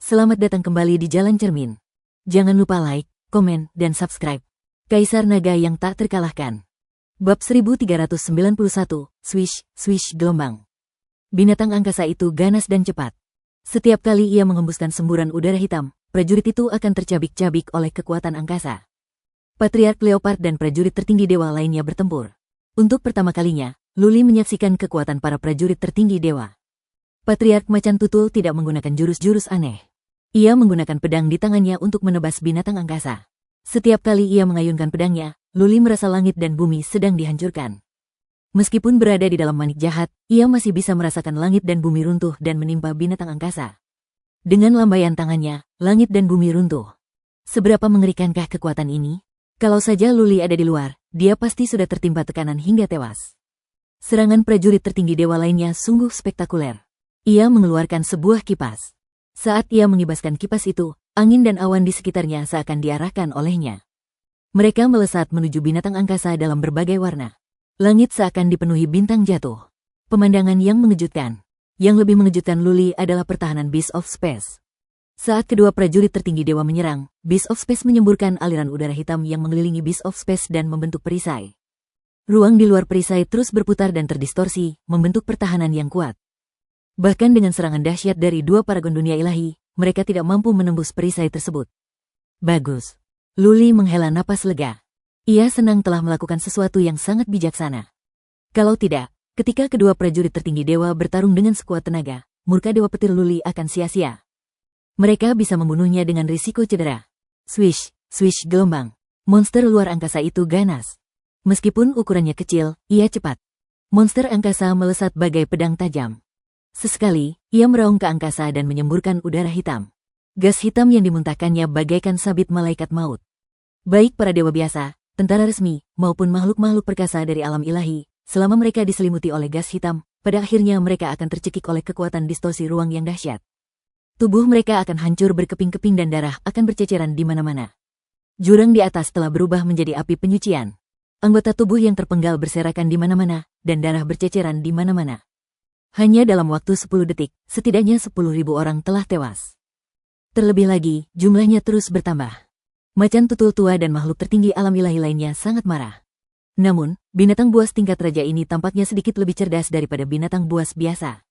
Selamat datang kembali di Jalan Cermin. Jangan lupa like, komen, dan subscribe. Kaisar Naga yang tak terkalahkan. Bab 1391, Swish, Swish gelombang. Binatang angkasa itu ganas dan cepat. Setiap kali ia menghembuskan semburan udara hitam, prajurit itu akan tercabik-cabik oleh kekuatan angkasa. Patriark Leopard dan prajurit tertinggi dewa lainnya bertempur. Untuk pertama kalinya, Luli menyaksikan kekuatan para prajurit tertinggi dewa. Patriark Macan Tutul tidak menggunakan jurus-jurus aneh. Ia menggunakan pedang di tangannya untuk menebas binatang angkasa. Setiap kali ia mengayunkan pedangnya, Luli merasa langit dan bumi sedang dihancurkan. Meskipun berada di dalam manik jahat, ia masih bisa merasakan langit dan bumi runtuh dan menimpa binatang angkasa. Dengan lambaian tangannya, langit dan bumi runtuh. Seberapa mengerikankah kekuatan ini? Kalau saja Luli ada di luar, dia pasti sudah tertimpa tekanan hingga tewas. Serangan prajurit tertinggi dewa lainnya sungguh spektakuler. Ia mengeluarkan sebuah kipas. Saat ia mengibaskan kipas itu, angin dan awan di sekitarnya seakan diarahkan olehnya. Mereka melesat menuju binatang angkasa dalam berbagai warna. Langit seakan dipenuhi bintang jatuh. Pemandangan yang mengejutkan. Yang lebih mengejutkan Luli adalah pertahanan Beast of Space. Saat kedua prajurit tertinggi dewa menyerang, Beast of Space menyemburkan aliran udara hitam yang mengelilingi Beast of Space dan membentuk perisai. Ruang di luar perisai terus berputar dan terdistorsi, membentuk pertahanan yang kuat. Bahkan dengan serangan dahsyat dari dua paragon dunia ilahi, mereka tidak mampu menembus perisai tersebut. Bagus. Luli menghela napas lega. Ia senang telah melakukan sesuatu yang sangat bijaksana. Kalau tidak, ketika kedua prajurit tertinggi dewa bertarung dengan sekuat tenaga, murka Dewa Petir Luli akan sia-sia. Mereka bisa membunuhnya dengan risiko cedera. Swish, swish gelombang. Monster luar angkasa itu ganas. Meskipun ukurannya kecil, ia cepat. Monster angkasa melesat bagai pedang tajam. Sesekali, ia meraung ke angkasa dan menyemburkan udara hitam. Gas hitam yang dimuntahkannya bagaikan sabit malaikat maut. Baik para dewa biasa, tentara resmi, maupun makhluk-makhluk perkasa dari alam ilahi, selama mereka diselimuti oleh gas hitam, pada akhirnya mereka akan tercekik oleh kekuatan distorsi ruang yang dahsyat. Tubuh mereka akan hancur berkeping-keping dan darah akan berceceran di mana-mana. Jurang di atas telah berubah menjadi api penyucian. Anggota tubuh yang terpenggal berserakan di mana-mana, dan darah berceceran di mana-mana. Hanya dalam waktu 10 detik, setidaknya 10.000 orang telah tewas. Terlebih lagi, jumlahnya terus bertambah. Macan tutul tua dan makhluk tertinggi alam ilahi lainnya sangat marah. Namun, binatang buas tingkat raja ini tampaknya sedikit lebih cerdas daripada binatang buas biasa.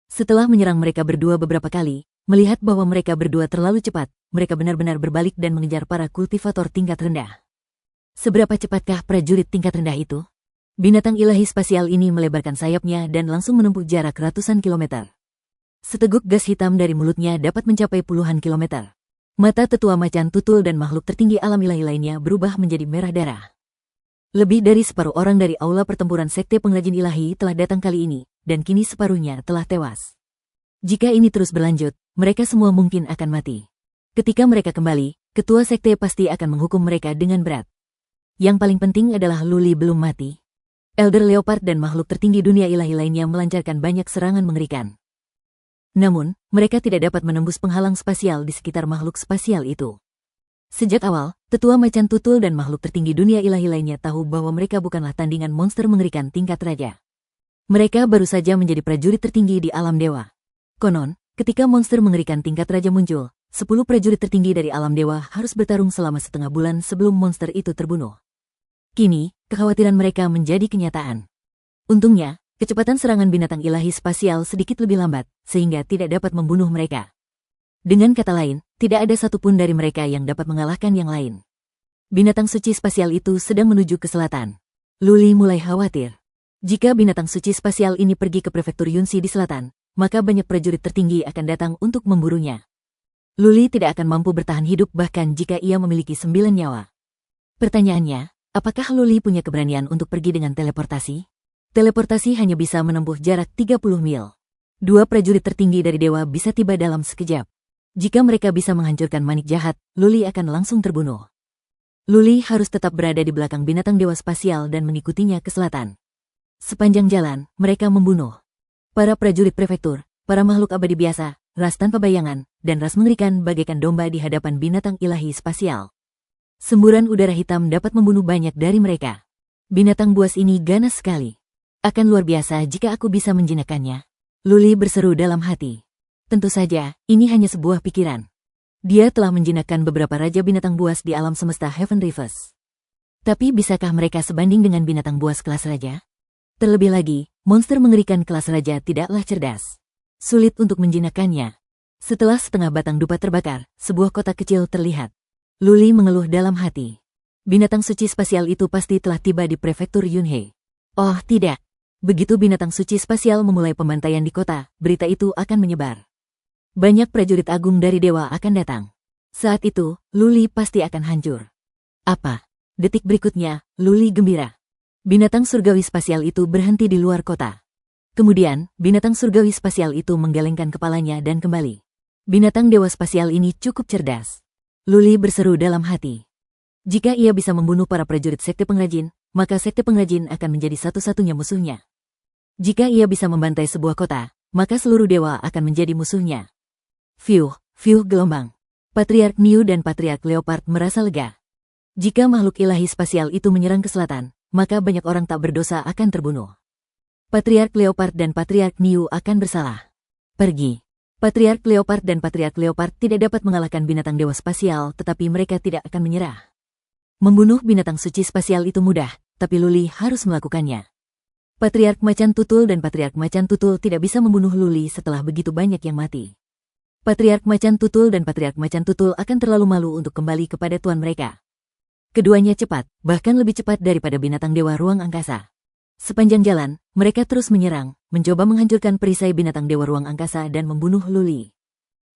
Setelah menyerang mereka berdua beberapa kali, melihat bahwa mereka berdua terlalu cepat, mereka benar-benar berbalik dan mengejar para kultivator tingkat rendah. Seberapa cepatkah prajurit tingkat rendah itu? Binatang ilahi spasial ini melebarkan sayapnya dan langsung menempuh jarak ratusan kilometer. Seteguk gas hitam dari mulutnya dapat mencapai puluhan kilometer. Mata tetua macan tutul dan makhluk tertinggi alam ilahi lainnya berubah menjadi merah darah. Lebih dari separuh orang dari aula pertempuran sekte pengrajin ilahi telah datang kali ini, dan kini separuhnya telah tewas. Jika ini terus berlanjut, mereka semua mungkin akan mati. Ketika mereka kembali, ketua sekte pasti akan menghukum mereka dengan berat. Yang paling penting adalah Luli belum mati. Elder Leopard dan makhluk tertinggi dunia ilahi lainnya melancarkan banyak serangan mengerikan. Namun, mereka tidak dapat menembus penghalang spasial di sekitar makhluk spasial itu. Sejak awal, tetua macan tutul dan makhluk tertinggi dunia ilahi lainnya tahu bahwa mereka bukanlah tandingan monster mengerikan tingkat raja. Mereka baru saja menjadi prajurit tertinggi di alam dewa. Konon, ketika monster mengerikan tingkat raja muncul, 10 prajurit tertinggi dari alam dewa harus bertarung selama setengah bulan sebelum monster itu terbunuh. Kini, kekhawatiran mereka menjadi kenyataan. Untungnya, kecepatan serangan binatang ilahi spasial sedikit lebih lambat, sehingga tidak dapat membunuh mereka. Dengan kata lain, tidak ada satupun dari mereka yang dapat mengalahkan yang lain. Binatang suci spasial itu sedang menuju ke selatan. Luli mulai khawatir. Jika binatang suci spasial ini pergi ke prefektur Yunsi di selatan, maka banyak prajurit tertinggi akan datang untuk memburunya. Luli tidak akan mampu bertahan hidup bahkan jika ia memiliki 9 nyawa. Pertanyaannya, apakah Luli punya keberanian untuk pergi dengan teleportasi? Teleportasi hanya bisa menempuh jarak 30 mil. Dua prajurit tertinggi dari dewa bisa tiba dalam sekejap. Jika mereka bisa menghancurkan manik jahat, Luli akan langsung terbunuh. Luli harus tetap berada di belakang binatang dewa spasial dan mengikutinya ke selatan. Sepanjang jalan, mereka membunuh para prajurit prefektur, para makhluk abadi biasa, ras tanpa bayangan, dan ras mengerikan bagaikan domba di hadapan binatang ilahi spasial. Semburan udara hitam dapat membunuh banyak dari mereka. Binatang buas ini ganas sekali. Akan luar biasa jika aku bisa menjinakkannya. Luli berseru dalam hati. Tentu saja, ini hanya sebuah pikiran. Dia telah menjinakkan beberapa raja binatang buas di alam semesta Heaven Reefs. Tapi bisakah mereka sebanding dengan binatang buas kelas raja? Terlebih lagi, monster mengerikan kelas raja tidaklah cerdas. Sulit untuk menjinakkannya. Setelah setengah batang dupa terbakar, sebuah kota kecil terlihat. Luli mengeluh dalam hati. Binatang suci spasial itu pasti telah tiba di prefektur Yunhei. Oh tidak. Begitu binatang suci spasial memulai pembantaian di kota, berita itu akan menyebar. Banyak prajurit agung dari dewa akan datang. Saat itu, Luli pasti akan hancur. Apa? Detik berikutnya, Luli gembira. Binatang surgawi spasial itu berhenti di luar kota. Kemudian, binatang surgawi spasial itu menggelengkan kepalanya dan kembali. Binatang dewa spasial ini cukup cerdas. Luli berseru dalam hati. Jika ia bisa membunuh para prajurit sekte pengrajin, maka sekte pengrajin akan menjadi satu-satunya musuhnya. Jika ia bisa membantai sebuah kota, maka seluruh dewa akan menjadi musuhnya. Fiuh gelombang. Patriark Niu dan Patriark Leopard merasa lega. Jika makhluk ilahi spasial itu menyerang ke selatan, maka banyak orang tak berdosa akan terbunuh. Patriark Leopard dan Patriark Niu akan bersalah. Pergi. Patriark Leopard dan Patriark Leopard tidak dapat mengalahkan binatang dewa spasial, tetapi mereka tidak akan menyerah. Membunuh binatang suci spasial itu mudah, tapi Luli harus melakukannya. Patriark Macan Tutul dan Patriark Macan Tutul tidak bisa membunuh Luli setelah begitu banyak yang mati. Patriark Macan Tutul dan Patriark Macan Tutul akan terlalu malu untuk kembali kepada tuan mereka. Keduanya cepat, bahkan lebih cepat daripada binatang dewa ruang angkasa. Sepanjang jalan, mereka terus menyerang, mencoba menghancurkan perisai binatang dewa ruang angkasa dan membunuh Luli.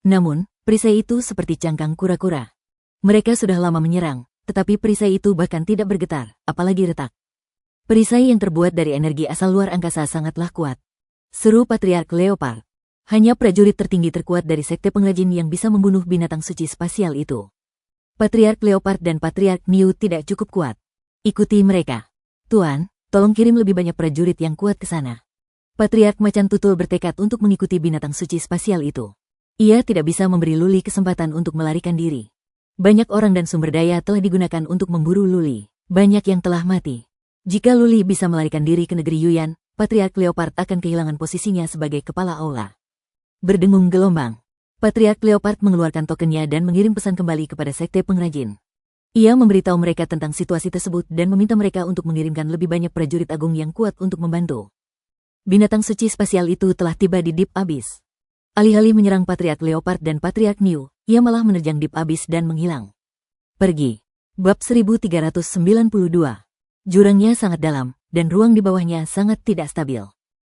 Namun, perisai itu seperti cangkang kura-kura. Mereka sudah lama menyerang, tetapi perisai itu bahkan tidak bergetar, apalagi retak. Perisai yang terbuat dari energi asal luar angkasa sangatlah kuat. Seru Patriark Leopard. Hanya prajurit tertinggi terkuat dari sekte pengrajin yang bisa membunuh binatang suci spasial itu. Patriark Leopard dan Patriark Niu tidak cukup kuat. Ikuti mereka. Tuan, tolong kirim lebih banyak prajurit yang kuat ke sana. Patriark Macan Tutul bertekad untuk mengikuti binatang suci spasial itu. Ia tidak bisa memberi Luli kesempatan untuk melarikan diri. Banyak orang dan sumber daya telah digunakan untuk memburu Luli. Banyak yang telah mati. Jika Luli bisa melarikan diri ke negeri Yuyan, Patriark Leopard akan kehilangan posisinya sebagai kepala aula. Berdengung gelombang. Patriark Leopard mengeluarkan tokennya dan mengirim pesan kembali kepada sekte pengrajin. Ia memberitahu mereka tentang situasi tersebut dan meminta mereka untuk mengirimkan lebih banyak prajurit agung yang kuat untuk membantu. Binatang suci spasial itu telah tiba di Deep Abyss. Alih-alih menyerang Patriark Leopard dan Patriark Niu, ia malah menerjang Deep Abyss dan menghilang. Pergi. Bab 1392. Jurangnya sangat dalam, dan ruang di bawahnya sangat tidak stabil.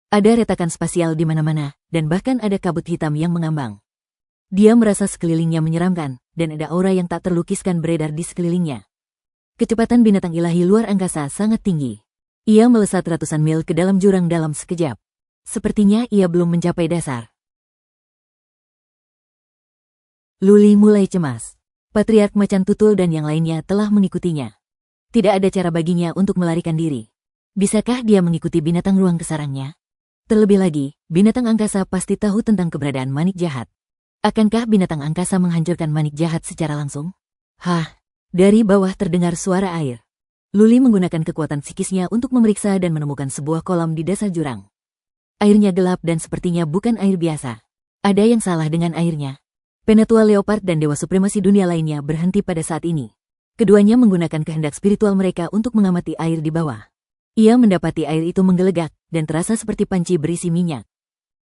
Ada retakan spasial di mana-mana, dan bahkan ada kabut hitam yang mengambang. Dia merasa sekelilingnya menyeramkan, dan ada aura yang tak terlukiskan beredar di sekelilingnya. Kecepatan binatang ilahi luar angkasa sangat tinggi. Ia melesat ratusan mil ke dalam jurang dalam sekejap. Sepertinya ia belum mencapai dasar. Luli mulai cemas. Patriark Macan Tutul dan yang lainnya telah mengikutinya. Tidak ada cara baginya untuk melarikan diri. Bisakah dia mengikuti binatang ruang ke sarangnya? Terlebih lagi, binatang angkasa pasti tahu tentang keberadaan manik jahat. Akankah binatang angkasa menghancurkan manik jahat secara langsung? Hah, dari bawah terdengar suara air. Luli menggunakan kekuatan psikisnya untuk memeriksa dan menemukan sebuah kolam di dasar jurang. Airnya gelap dan sepertinya bukan air biasa. Ada yang salah dengan airnya. Penatua Leopard dan Dewa Supremasi dunia lainnya berhenti pada saat ini. Keduanya menggunakan kehendak spiritual mereka untuk mengamati air di bawah. Ia mendapati air itu menggelegak dan terasa seperti panci berisi minyak.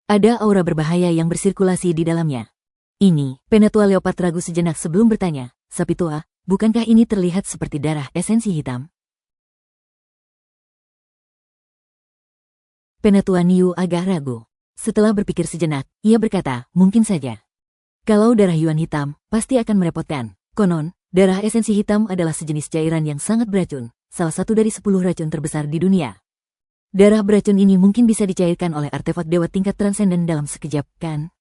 Ada aura berbahaya yang bersirkulasi di dalamnya. Ini, Penatua Leopard ragu sejenak sebelum bertanya, "Sapi tua, bukankah ini terlihat seperti darah esensi hitam?" Penatua Niu agak ragu. Setelah berpikir sejenak, ia berkata, "Mungkin saja. Kalau darah Yuan hitam, pasti akan merepotkan. Konon, darah esensi hitam adalah sejenis cairan yang sangat beracun, salah satu dari 10 racun terbesar di dunia. Darah beracun ini mungkin bisa dicairkan oleh artefak dewa tingkat transenden dalam sekejap, kan?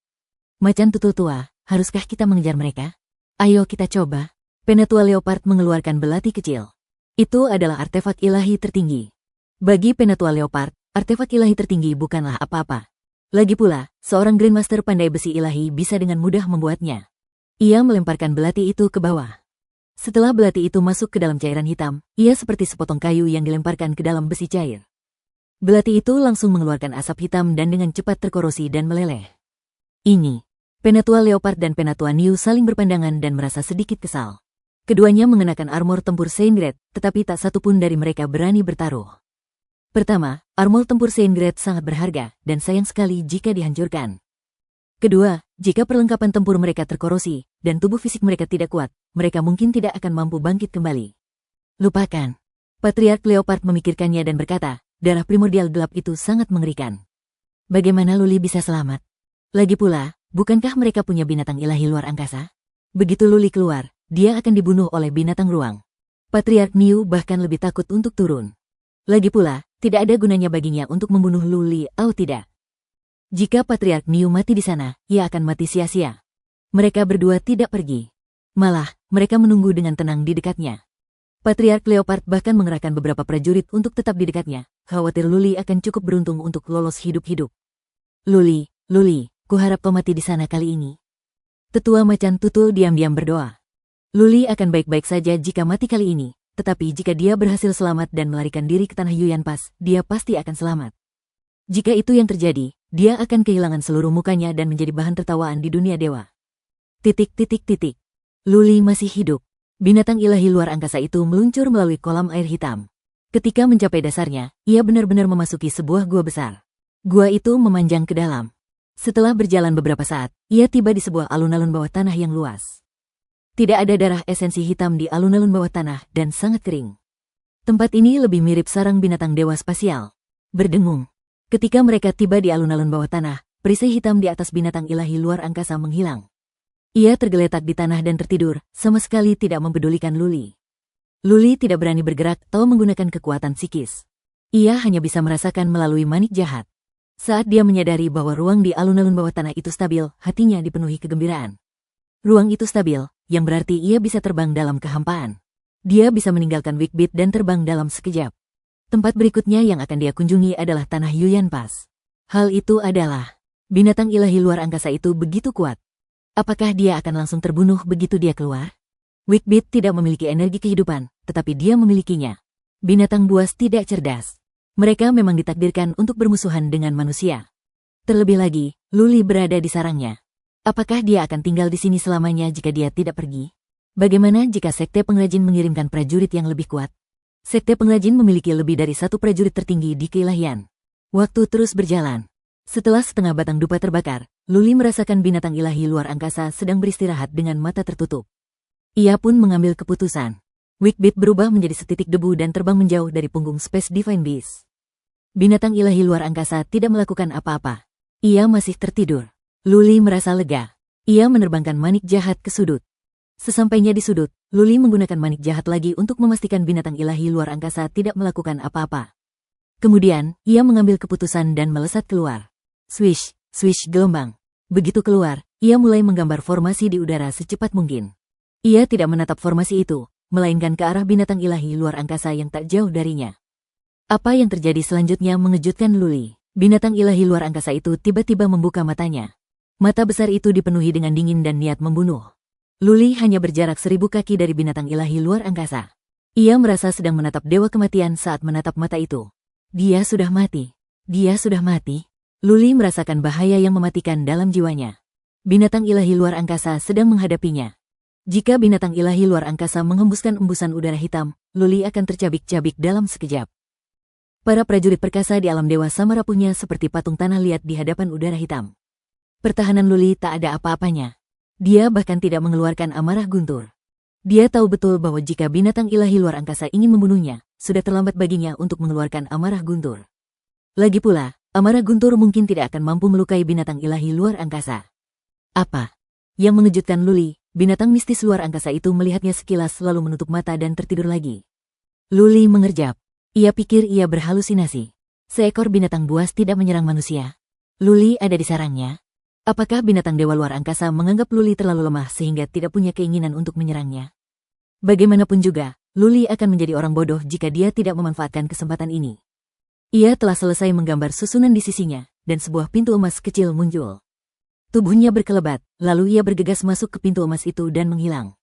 Macan Tutul tua, haruskah kita mengejar mereka? Ayo kita coba." Penatua Leopard mengeluarkan belati kecil. Itu adalah artefak ilahi tertinggi. Bagi Penatua Leopard, artefak ilahi tertinggi bukanlah apa-apa. Lagi pula, seorang Grandmaster pandai besi ilahi bisa dengan mudah membuatnya. Ia melemparkan belati itu ke bawah. Setelah belati itu masuk ke dalam cairan hitam, ia seperti sepotong kayu yang dilemparkan ke dalam besi cair. Belati itu langsung mengeluarkan asap hitam dan dengan cepat terkorosi dan meleleh. Ini, Penatua Leopard dan Penatua Niu saling berpandangan dan merasa sedikit kesal. Keduanya mengenakan armor tempur Seingrad, tetapi tak satu pun dari mereka berani bertaruh. Pertama, armor tempur Seingrad sangat berharga, dan sayang sekali jika dihancurkan. Kedua, jika perlengkapan tempur mereka terkorosi, dan tubuh fisik mereka tidak kuat, mereka mungkin tidak akan mampu bangkit kembali. Lupakan. Patriark Leopard memikirkannya dan berkata, darah primordial gelap itu sangat mengerikan. Bagaimana Luli bisa selamat? Lagi pula, bukankah mereka punya binatang ilahi luar angkasa? Begitu Luli keluar, dia akan dibunuh oleh binatang ruang. Patriark Niu bahkan lebih takut untuk turun. Lagi pula, tidak ada gunanya baginya untuk membunuh Luli atau tidak. Jika Patriark Niu mati di sana, ia akan mati sia-sia. Mereka berdua tidak pergi. Malah, mereka menunggu dengan tenang di dekatnya. Patriark Leopard bahkan mengerahkan beberapa prajurit untuk tetap di dekatnya, khawatir Luli akan cukup beruntung untuk lolos hidup-hidup. Luli, kuharap kau mati di sana kali ini. Tetua Macan Tutul diam-diam berdoa. Luli akan baik-baik saja jika mati kali ini, tetapi jika dia berhasil selamat dan melarikan diri ke tanah Yuyan Pass, dia pasti akan selamat. Jika itu yang terjadi, dia akan kehilangan seluruh mukanya dan menjadi bahan tertawaan di dunia dewa. Luli masih hidup. Binatang ilahi luar angkasa itu meluncur melalui kolam air hitam. Ketika mencapai dasarnya, ia benar-benar memasuki sebuah gua besar. Gua itu memanjang ke dalam. Setelah berjalan beberapa saat, ia tiba di sebuah alun-alun bawah tanah yang luas. Tidak ada darah esensi hitam di alun-alun bawah tanah dan sangat kering. Tempat ini lebih mirip sarang binatang dewa spasial. Berdengung. Ketika mereka tiba di alun-alun bawah tanah, perisai hitam di atas binatang ilahi luar angkasa menghilang. Ia tergeletak di tanah dan tertidur, sama sekali tidak mempedulikan Luli. Luli tidak berani bergerak atau menggunakan kekuatan psikis. Ia hanya bisa merasakan melalui manik jahat. Saat dia menyadari bahwa ruang di alun-alun bawah tanah itu stabil, hatinya dipenuhi kegembiraan. Ruang itu stabil, yang berarti ia bisa terbang dalam kehampaan. Dia bisa meninggalkan Wigbeat dan terbang dalam sekejap. Tempat berikutnya yang akan dia kunjungi adalah tanah Yuyan Pass. Hal itu adalah, binatang ilahi luar angkasa itu begitu kuat. Apakah dia akan langsung terbunuh begitu dia keluar? Wigbeat tidak memiliki energi kehidupan, tetapi dia memilikinya. Binatang buas tidak cerdas. Mereka memang ditakdirkan untuk bermusuhan dengan manusia. Terlebih lagi, Luli berada di sarangnya. Apakah dia akan tinggal di sini selamanya jika dia tidak pergi? Bagaimana jika Sekte Pengrajin mengirimkan prajurit yang lebih kuat? Sekte Pengrajin memiliki lebih dari satu prajurit tertinggi di keilahian. Waktu terus berjalan. Setelah setengah batang dupa terbakar, Luli merasakan binatang ilahi luar angkasa sedang beristirahat dengan mata tertutup. Ia pun mengambil keputusan. Wigbeat berubah menjadi setitik debu dan terbang menjauh dari punggung Space Divine Beast. Binatang ilahi luar angkasa tidak melakukan apa-apa. Ia masih tertidur. Luli merasa lega. Ia menerbangkan manik jahat ke sudut. Sesampainya di sudut, Luli menggunakan manik jahat lagi untuk memastikan binatang ilahi luar angkasa tidak melakukan apa-apa. Kemudian, ia mengambil keputusan dan melesat keluar. Swish, swish gelombang. Begitu keluar, ia mulai menggambar formasi di udara secepat mungkin. Ia tidak menatap formasi itu, melainkan ke arah binatang ilahi luar angkasa yang tak jauh darinya. Apa yang terjadi selanjutnya mengejutkan Luli. Binatang ilahi luar angkasa itu tiba-tiba membuka matanya. Mata besar itu dipenuhi dengan dingin dan niat membunuh. Luli hanya berjarak 1000 kaki dari binatang ilahi luar angkasa. Ia merasa sedang menatap dewa kematian saat menatap mata itu. Dia sudah mati. Dia sudah mati. Luli merasakan bahaya yang mematikan dalam jiwanya. Binatang ilahi luar angkasa sedang menghadapinya. Jika binatang ilahi luar angkasa menghembuskan embusan udara hitam, Luli akan tercabik-cabik dalam sekejap. Para prajurit perkasa di alam dewa sama rapuhnya seperti patung tanah liat di hadapan udara hitam. Pertahanan Luli tak ada apa-apanya. Dia bahkan tidak mengeluarkan amarah guntur. Dia tahu betul bahwa jika binatang ilahi luar angkasa ingin membunuhnya, sudah terlambat baginya untuk mengeluarkan amarah guntur. Lagi pula, amarah guntur mungkin tidak akan mampu melukai binatang ilahi luar angkasa. Apa? Yang mengejutkan Luli, binatang mistis luar angkasa itu melihatnya sekilas lalu menutup mata dan tertidur lagi. Luli mengerjap. Ia pikir ia berhalusinasi. Seekor binatang buas tidak menyerang manusia. Luli ada di sarangnya. Apakah binatang dewa luar angkasa menganggap Luli terlalu lemah sehingga tidak punya keinginan untuk menyerangnya? Bagaimanapun juga, Luli akan menjadi orang bodoh jika dia tidak memanfaatkan kesempatan ini. Ia telah selesai menggambar susunan di sisinya, dan sebuah pintu emas kecil muncul. Tubuhnya berkelebat, lalu ia bergegas masuk ke pintu emas itu dan menghilang.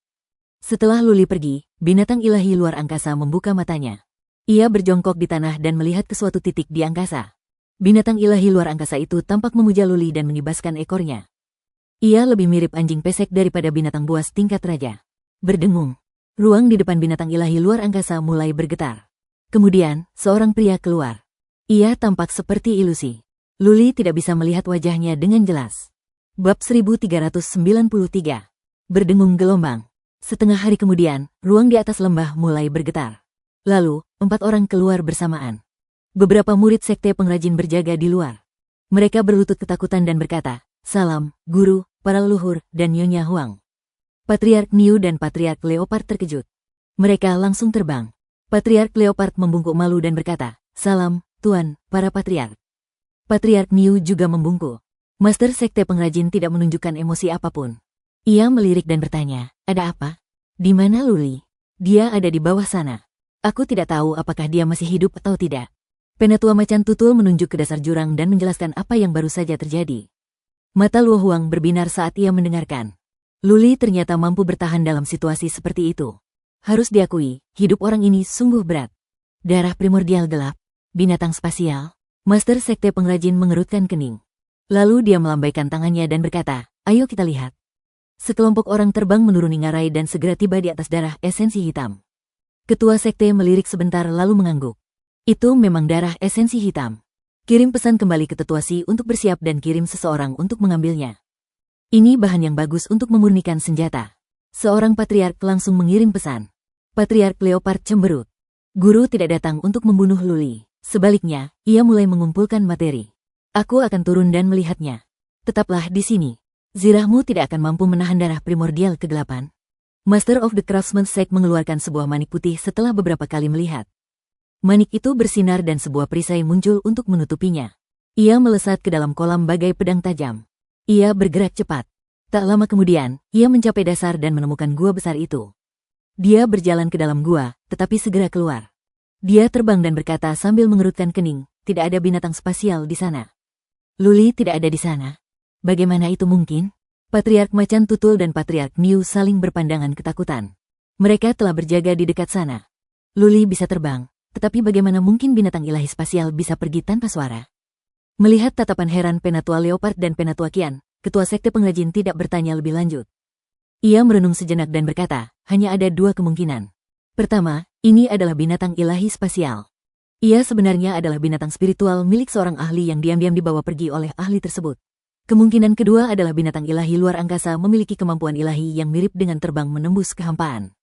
Setelah Luli pergi, binatang ilahi luar angkasa membuka matanya. Ia berjongkok di tanah dan melihat ke suatu titik di angkasa. Binatang ilahi luar angkasa itu tampak memuja Luli dan mengibaskan ekornya. Ia lebih mirip anjing pesek daripada binatang buas tingkat raja. Berdengung. Ruang di depan binatang ilahi luar angkasa mulai bergetar. Kemudian, seorang pria keluar. Ia tampak seperti ilusi. Luli tidak bisa melihat wajahnya dengan jelas. Bab 1393. Berdengung gelombang. Setengah hari kemudian, ruang di atas lembah mulai bergetar. Lalu, 4 orang keluar bersamaan. Beberapa murid sekte pengrajin berjaga di luar. Mereka berlutut ketakutan dan berkata, "Salam, guru, para leluhur, dan Nyonya Huang." Patriark Niu dan Patriark Leopard terkejut. Mereka langsung terbang. Patriark Leopard membungkuk malu dan berkata, "Salam, Tuan, para patriark." Patriark Niu juga membungkuk. Master sekte pengrajin tidak menunjukkan emosi apapun. Ia melirik dan bertanya, "Ada apa? Di mana Luli?" "Dia ada di bawah sana. Aku tidak tahu apakah dia masih hidup atau tidak." Penatua Macan Tutul menunjuk ke dasar jurang dan menjelaskan apa yang baru saja terjadi. Mata Luo Huang berbinar saat ia mendengarkan. Luli ternyata mampu bertahan dalam situasi seperti itu. Harus diakui, hidup orang ini sungguh berat. Darah primordial gelap, binatang spasial. Master sekte pengrajin mengerutkan kening. Lalu dia melambaikan tangannya dan berkata, "Ayo kita lihat." Sekelompok orang terbang menuruni ngarai dan segera tiba di atas darah esensi hitam. Ketua sekte melirik sebentar lalu mengangguk. Itu memang darah esensi hitam. Kirim pesan kembali ke Tetua Si untuk bersiap dan kirim seseorang untuk mengambilnya. Ini bahan yang bagus untuk memurnikan senjata. Seorang patriark langsung mengirim pesan. Patriark Leopard cemberut. Guru tidak datang untuk membunuh Luli. Sebaliknya, ia mulai mengumpulkan materi. Aku akan turun dan melihatnya. Tetaplah di sini. Zirahmu tidak akan mampu menahan darah primordial kegelapan. Master of the Craftsmanship mengeluarkan sebuah manik putih setelah beberapa kali melihat. Manik itu bersinar dan sebuah perisai muncul untuk menutupinya. Ia melesat ke dalam kolam bagai pedang tajam. Ia bergerak cepat. Tak lama kemudian, ia mencapai dasar dan menemukan gua besar itu. Dia berjalan ke dalam gua, tetapi segera keluar. Dia terbang dan berkata sambil mengerutkan kening, "Tidak ada binatang spasial di sana." Luli tidak ada di sana. Bagaimana itu mungkin? Patriark Macan Tutul dan Patriark Niu saling berpandangan ketakutan. Mereka telah berjaga di dekat sana. Luli bisa terbang, tetapi bagaimana mungkin binatang ilahi spasial bisa pergi tanpa suara? Melihat tatapan heran Penatua Leopard dan Penatua Qian, Ketua Sekte Pengrajin tidak bertanya lebih lanjut. Ia merenung sejenak dan berkata, hanya ada 2 kemungkinan. Pertama, ini adalah binatang ilahi spasial. Ia sebenarnya adalah binatang spiritual milik seorang ahli yang diam-diam dibawa pergi oleh ahli tersebut. Kemungkinan kedua adalah binatang ilahi luar angkasa memiliki kemampuan ilahi yang mirip dengan terbang menembus kehampaan.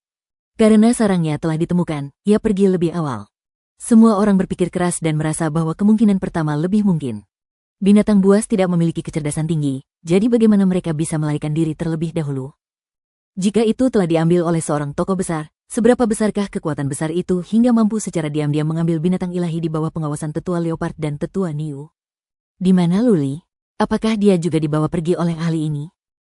Karena sarangnya telah ditemukan, ia pergi lebih awal. Semua orang berpikir keras dan merasa bahwa kemungkinan pertama lebih mungkin. Binatang buas tidak memiliki kecerdasan tinggi, jadi bagaimana mereka bisa melarikan diri terlebih dahulu? Jika itu telah diambil oleh seorang tokoh besar, seberapa besarkah kekuatan besar itu hingga mampu secara diam-diam mengambil binatang ilahi di bawah pengawasan Tetua Leopard dan Tetua Niu? Di mana Luli? Apakah dia juga dibawa pergi oleh ahli ini?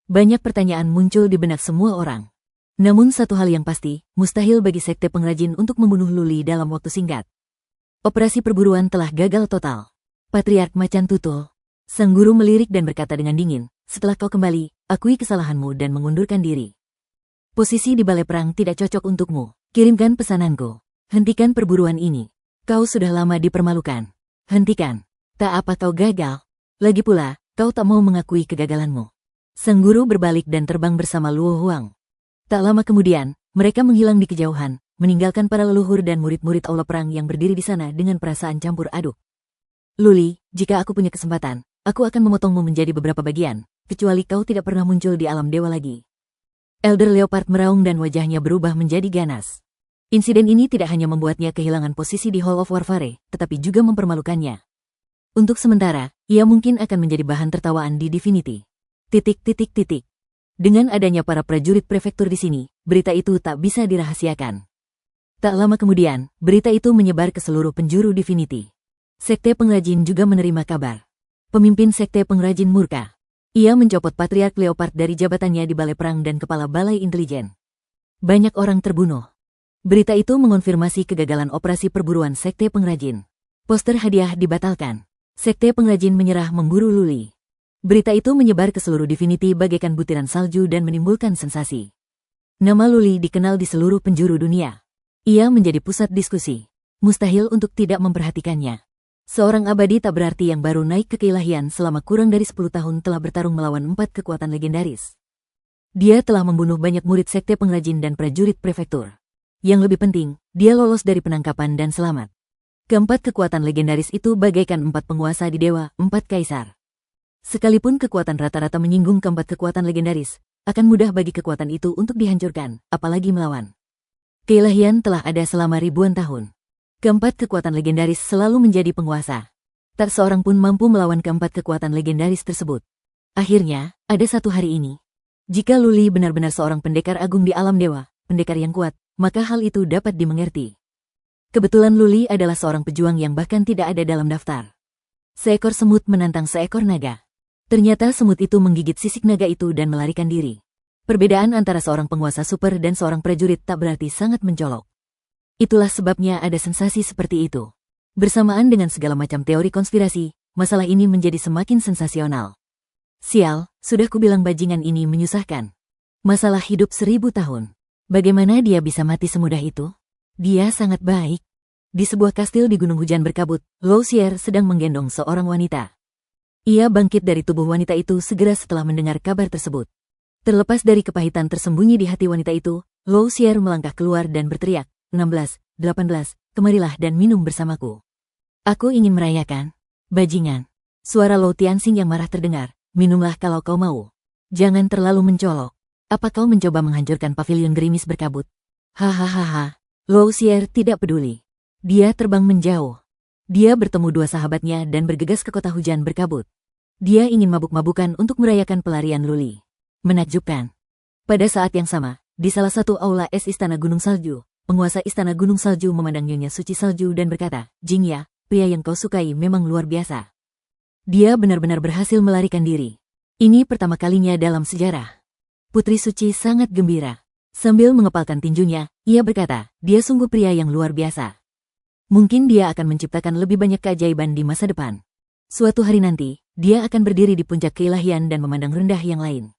Banyak pertanyaan muncul di benak semua orang. Namun satu hal yang pasti, mustahil bagi sekte pengrajin untuk membunuh Luli dalam waktu singkat. Operasi perburuan telah gagal total. Patriark Macan Tutul. Sang guru melirik dan berkata dengan dingin, "Setelah kau kembali, akui kesalahanmu dan mengundurkan diri. Posisi di balai perang tidak cocok untukmu. Kirimkan pesananku. Hentikan perburuan ini. Kau sudah lama dipermalukan. Hentikan. Tak apa kau gagal. Lagi pula, kau tak mau mengakui kegagalanmu." Sang guru berbalik dan terbang bersama Luo Huang. Tak lama kemudian, mereka menghilang di kejauhan, meninggalkan para leluhur dan murid-murid aula perang yang berdiri di sana dengan perasaan campur aduk. "Luli, jika aku punya kesempatan, aku akan memotongmu menjadi beberapa bagian, kecuali kau tidak pernah muncul di alam dewa lagi." Elder Leopard meraung dan wajahnya berubah menjadi ganas. Insiden ini tidak hanya membuatnya kehilangan posisi di Hall of Warfare, tetapi juga mempermalukannya. Untuk sementara, ia mungkin akan menjadi bahan tertawaan di Divinity. Dengan adanya para prajurit prefektur di sini, berita itu tak bisa dirahasiakan. Tak lama kemudian, berita itu menyebar ke seluruh penjuru Divinity. Sekte pengrajin juga menerima kabar. Pemimpin sekte pengrajin murka. Ia mencopot Patriark Leopard dari jabatannya di Balai Perang dan Kepala Balai Intelijen. Banyak orang terbunuh. Berita itu mengonfirmasi kegagalan operasi perburuan sekte pengrajin. Poster hadiah dibatalkan. Sekte pengrajin menyerah memburu Luli. Berita itu menyebar ke seluruh Divinity bagaikan butiran salju dan menimbulkan sensasi. Nama Luli dikenal di seluruh penjuru dunia. Ia menjadi pusat diskusi. Mustahil untuk tidak memperhatikannya. Seorang abadi tak berarti yang baru naik ke keilahian selama kurang dari 10 tahun telah bertarung melawan 4 kekuatan legendaris. Dia telah membunuh banyak murid sekte pengrajin dan prajurit prefektur. Yang lebih penting, dia lolos dari penangkapan dan selamat. Keempat kekuatan legendaris itu bagaikan 4 penguasa di dewa, 4 kaisar. Sekalipun kekuatan rata-rata menyinggung keempat kekuatan legendaris, akan mudah bagi kekuatan itu untuk dihancurkan, apalagi melawan. Keilahian telah ada selama ribuan tahun. Keempat kekuatan legendaris selalu menjadi penguasa. Tak seorang pun mampu melawan keempat kekuatan legendaris tersebut. Akhirnya, ada satu hari ini. Jika Luli benar-benar seorang pendekar agung di alam dewa, pendekar yang kuat, maka hal itu dapat dimengerti. Kebetulan Luli adalah seorang pejuang yang bahkan tidak ada dalam daftar. Seekor semut menantang seekor naga. Ternyata semut itu menggigit sisik naga itu dan melarikan diri. Perbedaan antara seorang penguasa super dan seorang prajurit tak berarti sangat mencolok. Itulah sebabnya ada sensasi seperti itu. Bersamaan dengan segala macam teori konspirasi, masalah ini menjadi semakin sensasional. Sial, sudah kubilang bajingan ini menyusahkan. Masalah hidup 1000 tahun. Bagaimana dia bisa mati semudah itu? Dia sangat baik. Di sebuah kastil di Gunung Hujan Berkabut, Lousier sedang menggendong seorang wanita. Ia bangkit dari tubuh wanita itu segera setelah mendengar kabar tersebut. Terlepas dari kepahitan tersembunyi di hati wanita itu, Lousier melangkah keluar dan berteriak, 16, 18, kemarilah dan minum bersamaku. Aku ingin merayakan. Bajingan. Suara Lou Tianxing yang marah terdengar, minumlah kalau kau mau. Jangan terlalu mencolok. Apa kau mencoba menghancurkan pavilion gerimis berkabut? Hahaha. Lousier tidak peduli. Dia terbang menjauh. Dia bertemu dua sahabatnya dan bergegas ke kota hujan berkabut. Dia ingin mabuk-mabukan untuk merayakan pelarian Luli. Menakjubkan. Pada saat yang sama, di salah satu aula es Istana Gunung Salju, penguasa Istana Gunung Salju memandang Nyonya Suci Salju dan berkata, Jingya, pria yang kau sukai memang luar biasa. Dia benar-benar berhasil melarikan diri. Ini pertama kalinya dalam sejarah. Putri Suci sangat gembira. Sambil mengepalkan tinjunya, ia berkata, dia sungguh pria yang luar biasa. Mungkin dia akan menciptakan lebih banyak keajaiban di masa depan. Suatu hari nanti, dia akan berdiri di puncak keilahian dan memandang rendah yang lain.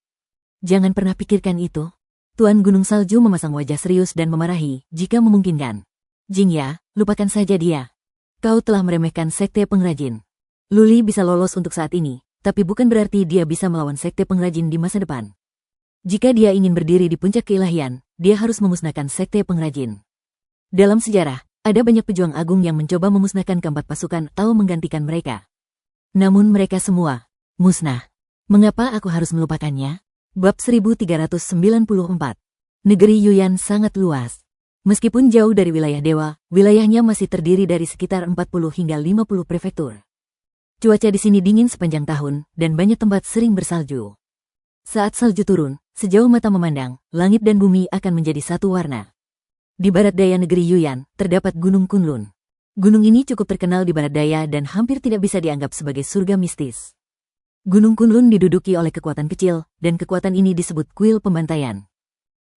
Jangan pernah pikirkan itu. Tuan Gunung Salju memasang wajah serius dan memarahi, jika memungkinkan. Jingya, lupakan saja dia. Kau telah meremehkan sekte pengrajin. Luli bisa lolos untuk saat ini, tapi bukan berarti dia bisa melawan sekte pengrajin di masa depan. Jika dia ingin berdiri di puncak keilahian, dia harus memusnahkan sekte pengrajin. Dalam sejarah, ada banyak pejuang agung yang mencoba memusnahkan keempat pasukan atau menggantikan mereka. Namun mereka semua musnah. Mengapa aku harus melupakannya? Bab 1394. Negeri Yuyan sangat luas. Meskipun jauh dari wilayah dewa, wilayahnya masih terdiri dari sekitar 40 hingga 50 prefektur. Cuaca di sini dingin sepanjang tahun, dan banyak tempat sering bersalju. Saat salju turun, sejauh mata memandang, langit dan bumi akan menjadi satu warna. Di barat daya negeri Yuyan, terdapat Gunung Kunlun. Gunung ini cukup terkenal di barat daya dan hampir tidak bisa dianggap sebagai surga mistis. Gunung Kunlun diduduki oleh kekuatan kecil, dan kekuatan ini disebut kuil pembantaian.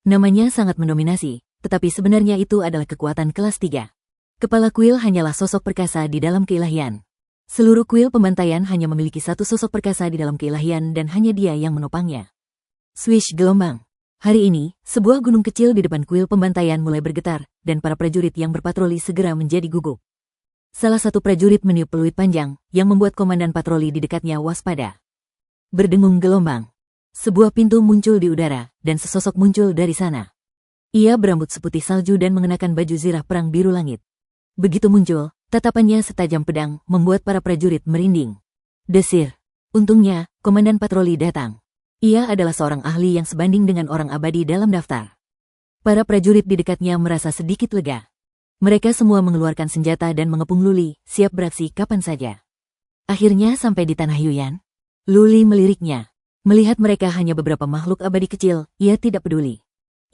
Namanya sangat mendominasi, tetapi sebenarnya itu adalah kekuatan kelas 3. Kepala kuil hanyalah sosok perkasa di dalam keilahian. Seluruh kuil pembantaian hanya memiliki satu sosok perkasa di dalam keilahian dan hanya dia yang menopangnya. Swish gelombang. Hari ini, sebuah gunung kecil di depan kuil pembantaian mulai bergetar, dan para prajurit yang berpatroli segera menjadi gugup. Salah satu prajurit meniup peluit panjang, yang membuat komandan patroli di dekatnya waspada. Berdengung gelombang. Sebuah pintu muncul di udara, dan sesosok muncul dari sana. Ia berambut seputih salju dan mengenakan baju zirah perang biru langit. Begitu muncul, tatapannya setajam pedang, membuat para prajurit merinding. Desir. Untungnya, komandan patroli datang. Ia adalah seorang ahli yang sebanding dengan orang abadi dalam daftar. Para prajurit di dekatnya merasa sedikit lega. Mereka semua mengeluarkan senjata dan mengepung Luli, siap beraksi kapan saja. Akhirnya sampai di tanah Yuyan. Luli meliriknya. Melihat mereka hanya beberapa makhluk abadi kecil, ia tidak peduli.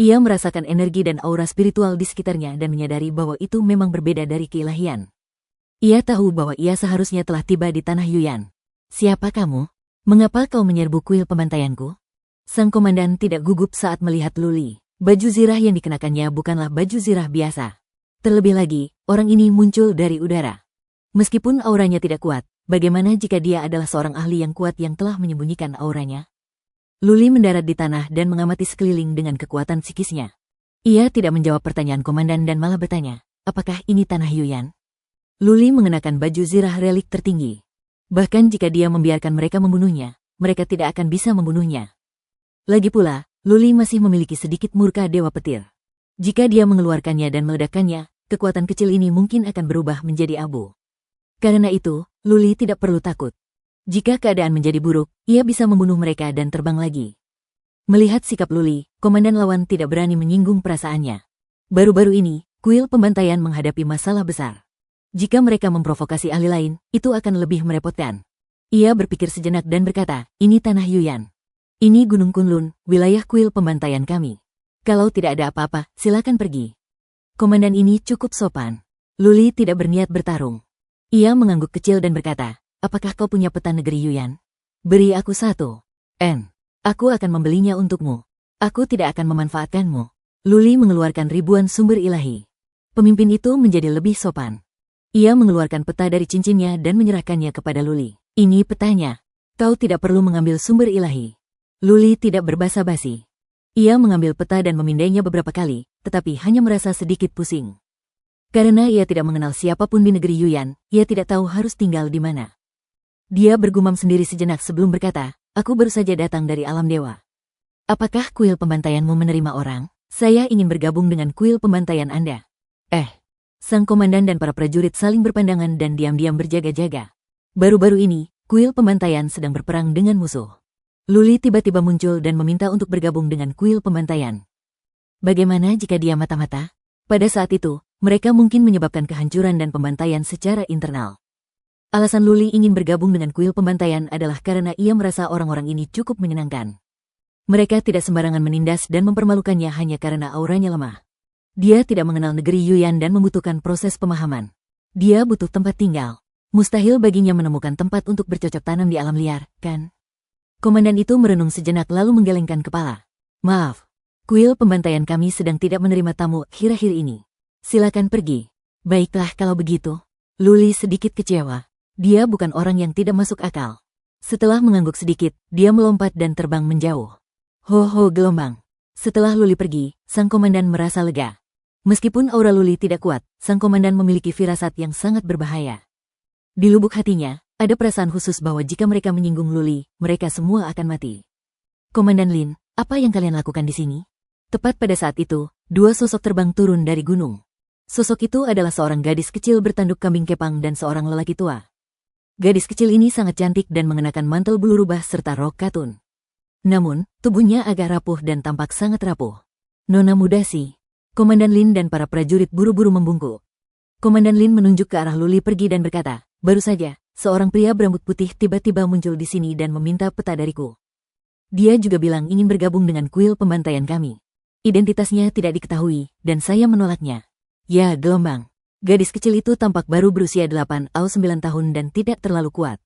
Ia merasakan energi dan aura spiritual di sekitarnya dan menyadari bahwa itu memang berbeda dari keilahian. Ia tahu bahwa ia seharusnya telah tiba di tanah Yuyan. Siapa kamu? Mengapa kau menyerbu kuil pembantaianku? Sang komandan tidak gugup saat melihat Luli. Baju zirah yang dikenakannya bukanlah baju zirah biasa. Terlebih lagi, orang ini muncul dari udara. Meskipun auranya tidak kuat, bagaimana jika dia adalah seorang ahli yang kuat yang telah menyembunyikan auranya? Luli mendarat di tanah dan mengamati sekeliling dengan kekuatan psikisnya. Ia tidak menjawab pertanyaan komandan dan malah bertanya, apakah ini tanah Yuyan? Luli mengenakan baju zirah relik tertinggi. Bahkan jika dia membiarkan mereka membunuhnya, mereka tidak akan bisa membunuhnya. Lagi pula, Luli masih memiliki sedikit murka Dewa Petir. Jika dia mengeluarkannya dan meledakkannya, kekuatan kecil ini mungkin akan berubah menjadi abu. Karena itu, Luli tidak perlu takut. Jika keadaan menjadi buruk, ia bisa membunuh mereka dan terbang lagi. Melihat sikap Luli, komandan lawan tidak berani menyinggung perasaannya. Baru-baru ini, kuil pembantaian menghadapi masalah besar. Jika mereka memprovokasi ahli lain, itu akan lebih merepotkan. Ia berpikir sejenak dan berkata, ini tanah Yuyan. Ini Gunung Kunlun, wilayah kuil pembantaian kami. Kalau tidak ada apa-apa, silakan pergi. Komandan ini cukup sopan. Luli tidak berniat bertarung. Ia mengangguk kecil dan berkata, apakah kau punya peta negeri Yuyan? Beri aku satu. Aku akan membelinya untukmu. Aku tidak akan memanfaatkanmu. Luli mengeluarkan ribuan sumber ilahi. Pemimpin itu menjadi lebih sopan. Ia mengeluarkan peta dari cincinnya dan menyerahkannya kepada Luli. Ini petanya. Kau tidak perlu mengambil sumber ilahi. Luli tidak berbasa-basi. Ia mengambil peta dan memindainya beberapa kali, tetapi hanya merasa sedikit pusing. Karena ia tidak mengenal siapapun di negeri Yuyan, ia tidak tahu harus tinggal di mana. Dia bergumam sendiri sejenak sebelum berkata, aku baru saja datang dari alam dewa. Apakah kuil pembantaianmu menerima orang? Saya ingin bergabung dengan kuil pembantaian Anda. Sang komandan dan para prajurit saling berpandangan dan diam-diam berjaga-jaga. Baru-baru ini, kuil pembantaian sedang berperang dengan musuh. Luli tiba-tiba muncul dan meminta untuk bergabung dengan kuil pembantaian. Bagaimana jika dia mata-mata? Pada saat itu, mereka mungkin menyebabkan kehancuran dan pembantaian secara internal. Alasan Luli ingin bergabung dengan kuil pembantaian adalah karena ia merasa orang-orang ini cukup menyenangkan. Mereka tidak sembarangan menindas dan mempermalukannya hanya karena auranya lemah. Dia tidak mengenal negeri Yuyan dan membutuhkan proses pemahaman. Dia butuh tempat tinggal. Mustahil baginya menemukan tempat untuk bercocok tanam di alam liar, kan? Komandan itu merenung sejenak lalu menggelengkan kepala. Maaf, kuil pembantaian kami sedang tidak menerima tamu akhir-akhir ini. Silakan pergi. Baiklah kalau begitu. Luli sedikit kecewa. Dia bukan orang yang tidak masuk akal. Setelah mengangguk sedikit, dia melompat dan terbang menjauh. Ho-ho gelombang. Setelah Luli pergi, sang komandan merasa lega. Meskipun aura Luli tidak kuat, sang komandan memiliki firasat yang sangat berbahaya. Di lubuk hatinya, ada perasaan khusus bahwa jika mereka menyinggung Luli, mereka semua akan mati. Komandan Lin, apa yang kalian lakukan di sini? Tepat pada saat itu, dua sosok terbang turun dari gunung. Sosok itu adalah seorang gadis kecil bertanduk kambing kepang dan seorang lelaki tua. Gadis kecil ini sangat cantik dan mengenakan mantel bulu rubah serta rok katun. Namun, tubuhnya agak rapuh dan tampak sangat rapuh. Nona muda sih. Komandan Lin dan para prajurit buru-buru membungkuk. Komandan Lin menunjuk ke arah Luli pergi dan berkata, baru saja, seorang pria berambut putih tiba-tiba muncul di sini dan meminta peta dariku. Dia juga bilang ingin bergabung dengan kuil pembantaian kami. Identitasnya tidak diketahui, dan saya menolaknya. Ya, gelombang. Gadis kecil itu tampak baru berusia 8 atau 9 tahun dan tidak terlalu kuat.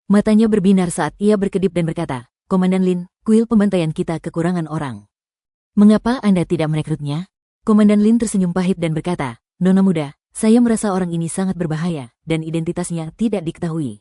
Matanya berbinar saat ia berkedip dan berkata, Komandan Lin, kuil pembantaian kita kekurangan orang. Mengapa Anda tidak merekrutnya? Komandan Lin tersenyum pahit dan berkata, Nona muda, saya merasa orang ini sangat berbahaya, dan identitasnya tidak diketahui.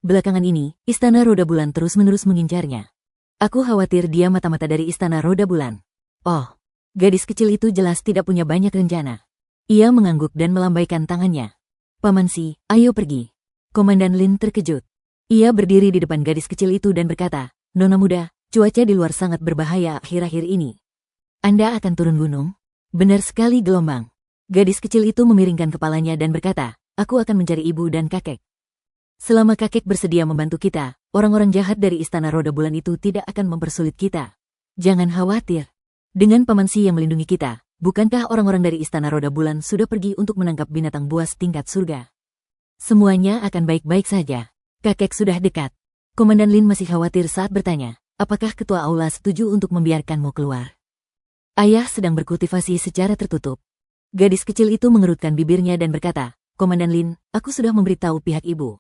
Belakangan ini, Istana Roda Bulan terus-menerus mengincarnya. Aku khawatir dia mata-mata dari Istana Roda Bulan. Oh, gadis kecil itu jelas tidak punya banyak rencana. Ia mengangguk dan melambaikan tangannya. Paman Si, ayo pergi. Komandan Lin terkejut. Ia berdiri di depan gadis kecil itu dan berkata, Nona muda, cuaca di luar sangat berbahaya akhir-akhir ini. Anda akan turun gunung? Benar sekali gelombang. Gadis kecil itu memiringkan kepalanya dan berkata, aku akan mencari ibu dan kakek. Selama kakek bersedia membantu kita, orang-orang jahat dari Istana Roda Bulan itu tidak akan mempersulit kita. Jangan khawatir. Dengan Paman Si yang melindungi kita, bukankah orang-orang dari Istana Roda Bulan sudah pergi untuk menangkap binatang buas tingkat surga? Semuanya akan baik-baik saja. Kakek sudah dekat. Komandan Lin masih khawatir saat bertanya, apakah ketua aula setuju untuk membiarkanmu keluar? Ayah sedang berkultivasi secara tertutup. Gadis kecil itu mengerutkan bibirnya dan berkata, Komandan Lin, aku sudah memberitahu pihak ibu.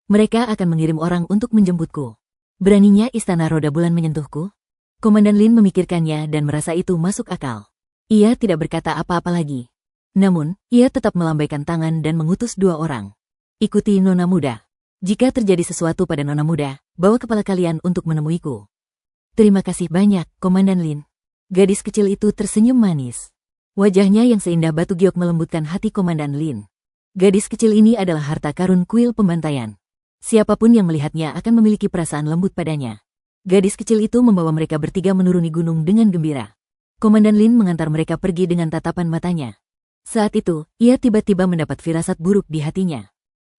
Mereka akan mengirim orang untuk menjemputku. Beraninya Istana Roda Bulan menyentuhku? Komandan Lin memikirkannya dan merasa itu masuk akal. Ia tidak berkata apa-apa lagi. Namun, ia tetap melambaikan tangan dan mengutus 2 orang. Ikuti Nona muda. Jika terjadi sesuatu pada Nona muda, bawa kepala kalian untuk menemuiku. Terima kasih banyak, Komandan Lin. Gadis kecil itu tersenyum manis. Wajahnya yang seindah batu giok melembutkan hati Komandan Lin. Gadis kecil ini adalah harta karun kuil pembantaian. Siapapun yang melihatnya akan memiliki perasaan lembut padanya. Gadis kecil itu membawa mereka bertiga menuruni gunung dengan gembira. Komandan Lin mengantar mereka pergi dengan tatapan matanya. Saat itu, ia tiba-tiba mendapat firasat buruk di hatinya.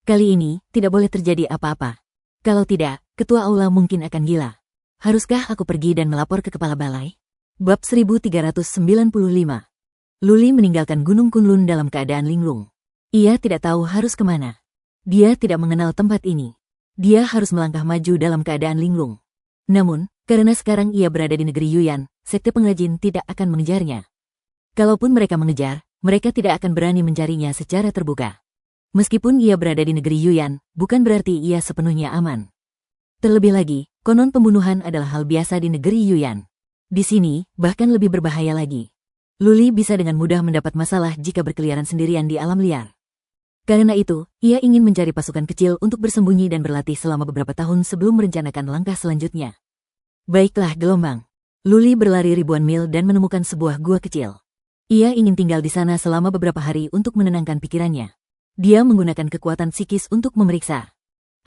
Kali ini, tidak boleh terjadi apa-apa. Kalau tidak, ketua aula mungkin akan gila. Haruskah aku pergi dan melapor ke kepala balai? Bab 1395. Luli meninggalkan Gunung Kunlun dalam keadaan linglung. Ia tidak tahu harus kemana. Dia tidak mengenal tempat ini. Dia harus melangkah maju dalam keadaan linglung. Namun, karena sekarang ia berada di negeri Yuyan, sekte pengrajin tidak akan mengejarnya. Kalaupun mereka mengejar, mereka tidak akan berani mencarinya secara terbuka. Meskipun ia berada di negeri Yuyan, bukan berarti ia sepenuhnya aman. Terlebih lagi, konon pembunuhan adalah hal biasa di negeri Yuyan. Di sini, bahkan lebih berbahaya lagi. Luli bisa dengan mudah mendapat masalah jika berkeliaran sendirian di alam liar. Karena itu, ia ingin mencari pasukan kecil untuk bersembunyi dan berlatih selama beberapa tahun sebelum merencanakan langkah selanjutnya. Baiklah gelombang. Luli berlari ribuan mil dan menemukan sebuah gua kecil. Ia ingin tinggal di sana selama beberapa hari untuk menenangkan pikirannya. Dia menggunakan kekuatan psikis untuk memeriksa.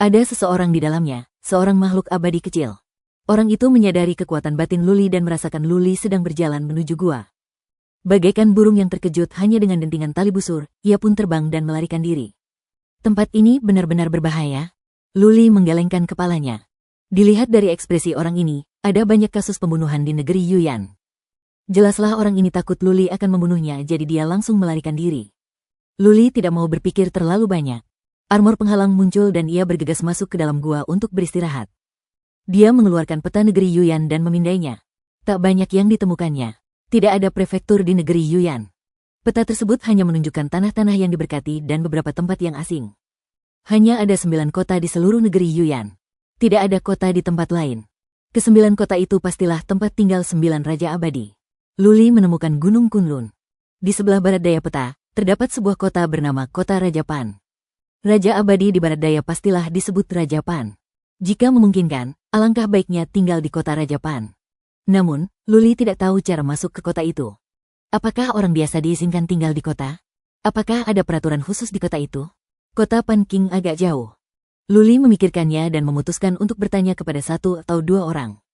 Ada seseorang di dalamnya, seorang makhluk abadi kecil. Orang itu menyadari kekuatan batin Luli dan merasakan Luli sedang berjalan menuju gua. Bagaikan burung yang terkejut hanya dengan dentingan tali busur, ia pun terbang dan melarikan diri. Tempat ini benar-benar berbahaya. Luli menggelengkan kepalanya. Dilihat dari ekspresi orang ini, ada banyak kasus pembunuhan di negeri Yuyan. Jelaslah orang ini takut Luli akan membunuhnya, jadi dia langsung melarikan diri. Luli tidak mau berpikir terlalu banyak. Armor penghalang muncul dan ia bergegas masuk ke dalam gua untuk beristirahat. Dia mengeluarkan peta negeri Yuyan dan memindainya. Tak banyak yang ditemukannya. Tidak ada prefektur di negeri Yuyan. Peta tersebut hanya menunjukkan tanah-tanah yang diberkati dan beberapa tempat yang asing. Hanya ada 9 kota di seluruh negeri Yuyan. Tidak ada kota di tempat lain. Ke-9 kota itu pastilah tempat tinggal 9 raja abadi. Luli menemukan Gunung Kunlun. Di sebelah barat daya peta, terdapat sebuah kota bernama Kota Raja Pan. Raja abadi di barat daya pastilah disebut Raja Pan. Jika memungkinkan, alangkah baiknya tinggal di Kota Raja Pan. Namun, Luli tidak tahu cara masuk ke kota itu. Apakah orang biasa diizinkan tinggal di kota? Apakah ada peraturan khusus di kota itu? Kota Pan King agak jauh. Luli memikirkannya dan memutuskan untuk bertanya kepada 1 atau 2 orang.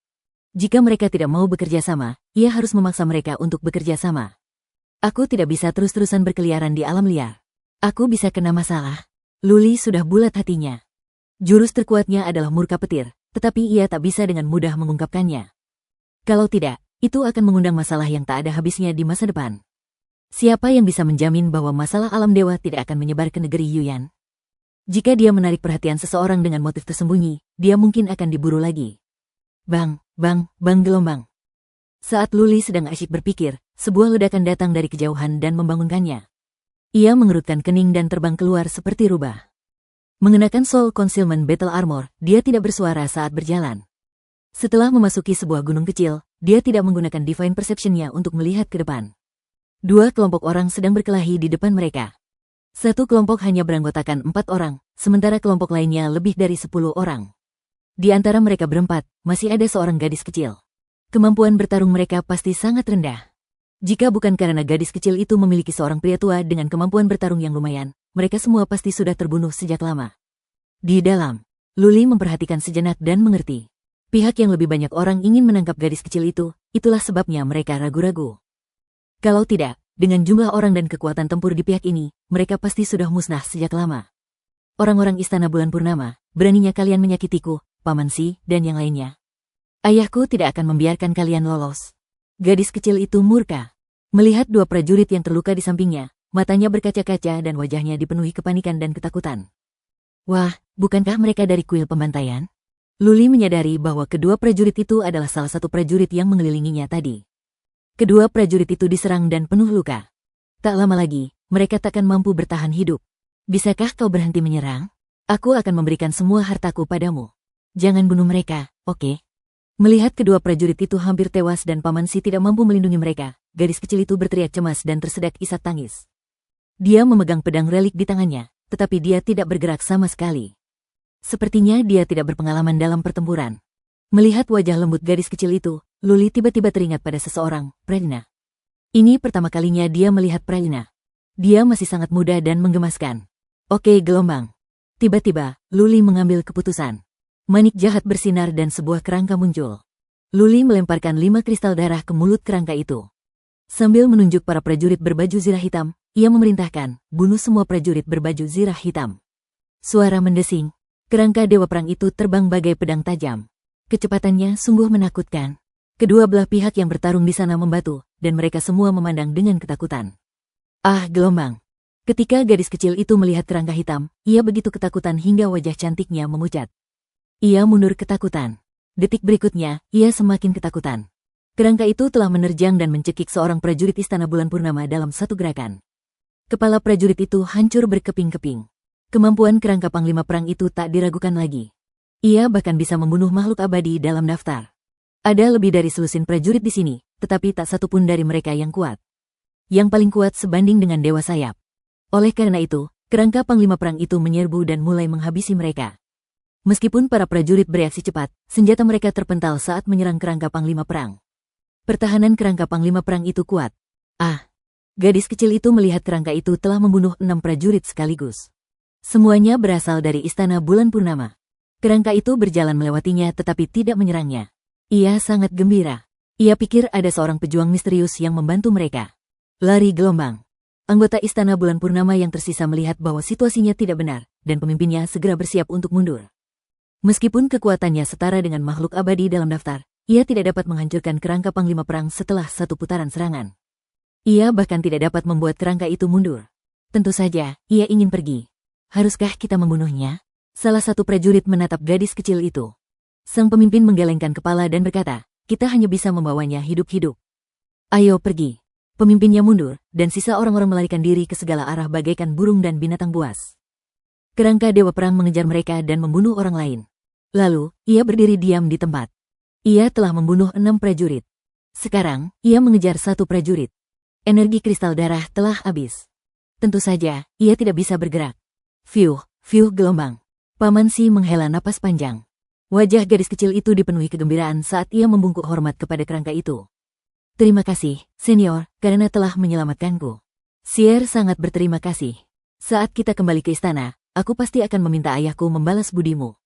Jika mereka tidak mau bekerja sama, ia harus memaksa mereka untuk bekerja sama. Aku tidak bisa terus-terusan berkeliaran di alam liar. Aku bisa kena masalah. Luli sudah bulat hatinya. Jurus terkuatnya adalah murka petir, tetapi ia tak bisa dengan mudah mengungkapkannya. Kalau tidak, itu akan mengundang masalah yang tak ada habisnya di masa depan. Siapa yang bisa menjamin bahwa masalah alam dewa tidak akan menyebar ke negeri Yuyan? Jika dia menarik perhatian seseorang dengan motif tersembunyi, dia mungkin akan diburu lagi. Bang gelombang. Saat Luli sedang asyik berpikir, sebuah ledakan datang dari kejauhan dan membangunkannya. Ia mengerutkan kening dan terbang keluar seperti rubah. Mengenakan Soul Concealment Battle Armor, dia tidak bersuara saat berjalan. Setelah memasuki sebuah gunung kecil, dia tidak menggunakan Divine Perception-nya untuk melihat ke depan. 2 kelompok orang sedang berkelahi di depan mereka. Satu kelompok hanya beranggotakan 4 orang, sementara kelompok lainnya lebih dari 10 orang. Di antara mereka berempat, masih ada seorang gadis kecil. Kemampuan bertarung mereka pasti sangat rendah. Jika bukan karena gadis kecil itu memiliki seorang pria tua dengan kemampuan bertarung yang lumayan, mereka semua pasti sudah terbunuh sejak lama. Di dalam, Luli memperhatikan sejenak dan mengerti. Pihak yang lebih banyak orang ingin menangkap gadis kecil itu, itulah sebabnya mereka ragu-ragu. Kalau tidak, dengan jumlah orang dan kekuatan tempur di pihak ini, mereka pasti sudah musnah sejak lama. Orang-orang Istana Bulan Purnama, beraninya kalian menyakitiku, Paman Si, dan yang lainnya. Ayahku tidak akan membiarkan kalian lolos. Gadis kecil itu murka. Melihat 2 prajurit yang terluka di sampingnya, matanya berkaca-kaca dan wajahnya dipenuhi kepanikan dan ketakutan. Wah, bukankah mereka dari kuil pembantaian? Luli menyadari bahwa kedua prajurit itu adalah salah satu prajurit yang mengelilinginya tadi. Kedua prajurit itu diserang dan penuh luka. Tak lama lagi, mereka takkan mampu bertahan hidup. Bisakah kau berhenti menyerang? Aku akan memberikan semua hartaku padamu. Jangan bunuh mereka, oke? Melihat kedua prajurit itu hampir tewas dan Paman Si tidak mampu melindungi mereka, gadis kecil itu berteriak cemas dan tersedak isak tangis. Dia memegang pedang relik di tangannya, tetapi dia tidak bergerak sama sekali. Sepertinya dia tidak berpengalaman dalam pertempuran. Melihat wajah lembut gadis kecil itu, Luli tiba-tiba teringat pada seseorang, Pralina. Ini pertama kalinya dia melihat Pralina. Dia masih sangat muda dan menggemaskan. Oke, gelombang. Tiba-tiba, Luli mengambil keputusan. Manik jahat bersinar dan sebuah kerangka muncul. Luli melemparkan 5 kristal darah ke mulut kerangka itu. Sambil menunjuk para prajurit berbaju zirah hitam, ia memerintahkan, bunuh semua prajurit berbaju zirah hitam. Suara mendesing. Kerangka dewa perang itu terbang bagai pedang tajam. Kecepatannya sungguh menakutkan. Kedua belah pihak yang bertarung di sana membatu, dan mereka semua memandang dengan ketakutan. Ah, gelombang. Ketika gadis kecil itu melihat kerangka hitam, ia begitu ketakutan hingga wajah cantiknya memucat. Ia mundur ketakutan. Detik berikutnya, ia semakin ketakutan. Kerangka itu telah menerjang dan mencekik seorang prajurit Istana Bulan Purnama dalam satu gerakan. Kepala prajurit itu hancur berkeping-keping. Kemampuan kerangka Panglima Perang itu tak diragukan lagi. Ia bahkan bisa membunuh makhluk abadi dalam daftar. Ada lebih dari selusin prajurit di sini, tetapi tak satu pun dari mereka yang kuat. Yang paling kuat sebanding dengan Dewa Sayap. Oleh karena itu, kerangka Panglima Perang itu menyerbu dan mulai menghabisi mereka. Meskipun para prajurit bereaksi cepat, senjata mereka terpental saat menyerang kerangka Panglima Perang. Pertahanan kerangka Panglima Perang itu kuat. Ah! Gadis kecil itu melihat kerangka itu telah membunuh 6 prajurit sekaligus. Semuanya berasal dari Istana Bulan Purnama. Kerangka itu berjalan melewatinya tetapi tidak menyerangnya. Ia sangat gembira. Ia pikir ada seorang pejuang misterius yang membantu mereka. Lari gelombang. Anggota Istana Bulan Purnama yang tersisa melihat bahwa situasinya tidak benar, dan pemimpinnya segera bersiap untuk mundur. Meskipun kekuatannya setara dengan makhluk abadi dalam daftar, ia tidak dapat menghancurkan kerangka Panglima Perang setelah satu putaran serangan. Ia bahkan tidak dapat membuat kerangka itu mundur. Tentu saja, ia ingin pergi. Haruskah kita membunuhnya? Salah satu prajurit menatap gadis kecil itu. Sang pemimpin menggelengkan kepala dan berkata, kita hanya bisa membawanya hidup-hidup. Ayo pergi. Pemimpinnya mundur, dan sisa orang-orang melarikan diri ke segala arah bagaikan burung dan binatang buas. Kerangka Dewa Perang mengejar mereka dan membunuh orang lain. Lalu, ia berdiri diam di tempat. Ia telah membunuh 6 prajurit. Sekarang, ia mengejar 1 prajurit. Energi kristal darah telah habis. Tentu saja, ia tidak bisa bergerak. Fiuh, fiuh gelombang. Paman Si menghela napas panjang. Wajah gadis kecil itu dipenuhi kegembiraan saat ia membungkuk hormat kepada kerangka itu. Terima kasih, senior, karena telah menyelamatkanku. Sier sangat berterima kasih. Saat kita kembali ke istana, aku pasti akan meminta ayahku membalas budimu.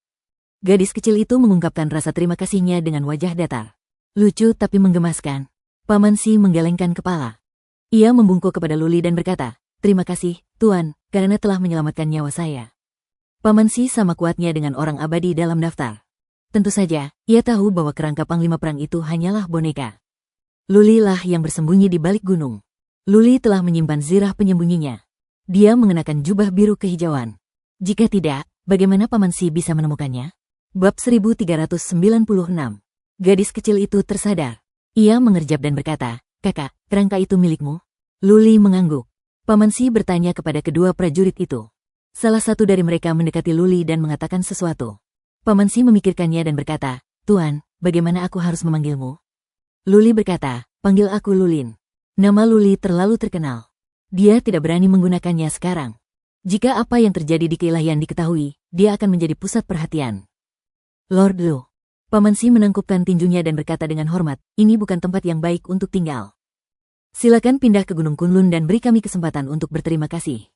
Gadis kecil itu mengungkapkan rasa terima kasihnya dengan wajah datar. Lucu tapi menggemaskan. Paman Si menggelengkan kepala. Ia membungkuk kepada Luli dan berkata, terima kasih, Tuan, karena telah menyelamatkan nyawa saya. Paman Si sama kuatnya dengan orang abadi dalam daftar. Tentu saja, ia tahu bahwa kerangka Panglima Perang itu hanyalah boneka. Luli lah yang bersembunyi di balik gunung. Luli telah menyimpan zirah penyembunyinya. Dia mengenakan jubah biru kehijauan. Jika tidak, bagaimana Paman Si bisa menemukannya? Bab 1396. Gadis kecil itu tersadar. Ia mengerjap dan berkata, kakak, kerangka itu milikmu? Luli mengangguk. Paman Si bertanya kepada kedua prajurit itu. Salah satu dari mereka mendekati Luli dan mengatakan sesuatu. Paman Si memikirkannya dan berkata, Tuan, bagaimana aku harus memanggilmu? Luli berkata, panggil aku Lulin. Nama Luli terlalu terkenal. Dia tidak berani menggunakannya sekarang. Jika apa yang terjadi di keilahian diketahui, dia akan menjadi pusat perhatian. Lord Lu. Paman Si menangkupkan tinjunya dan berkata dengan hormat, ini bukan tempat yang baik untuk tinggal. Silakan pindah ke Gunung Kunlun dan beri kami kesempatan untuk berterima kasih.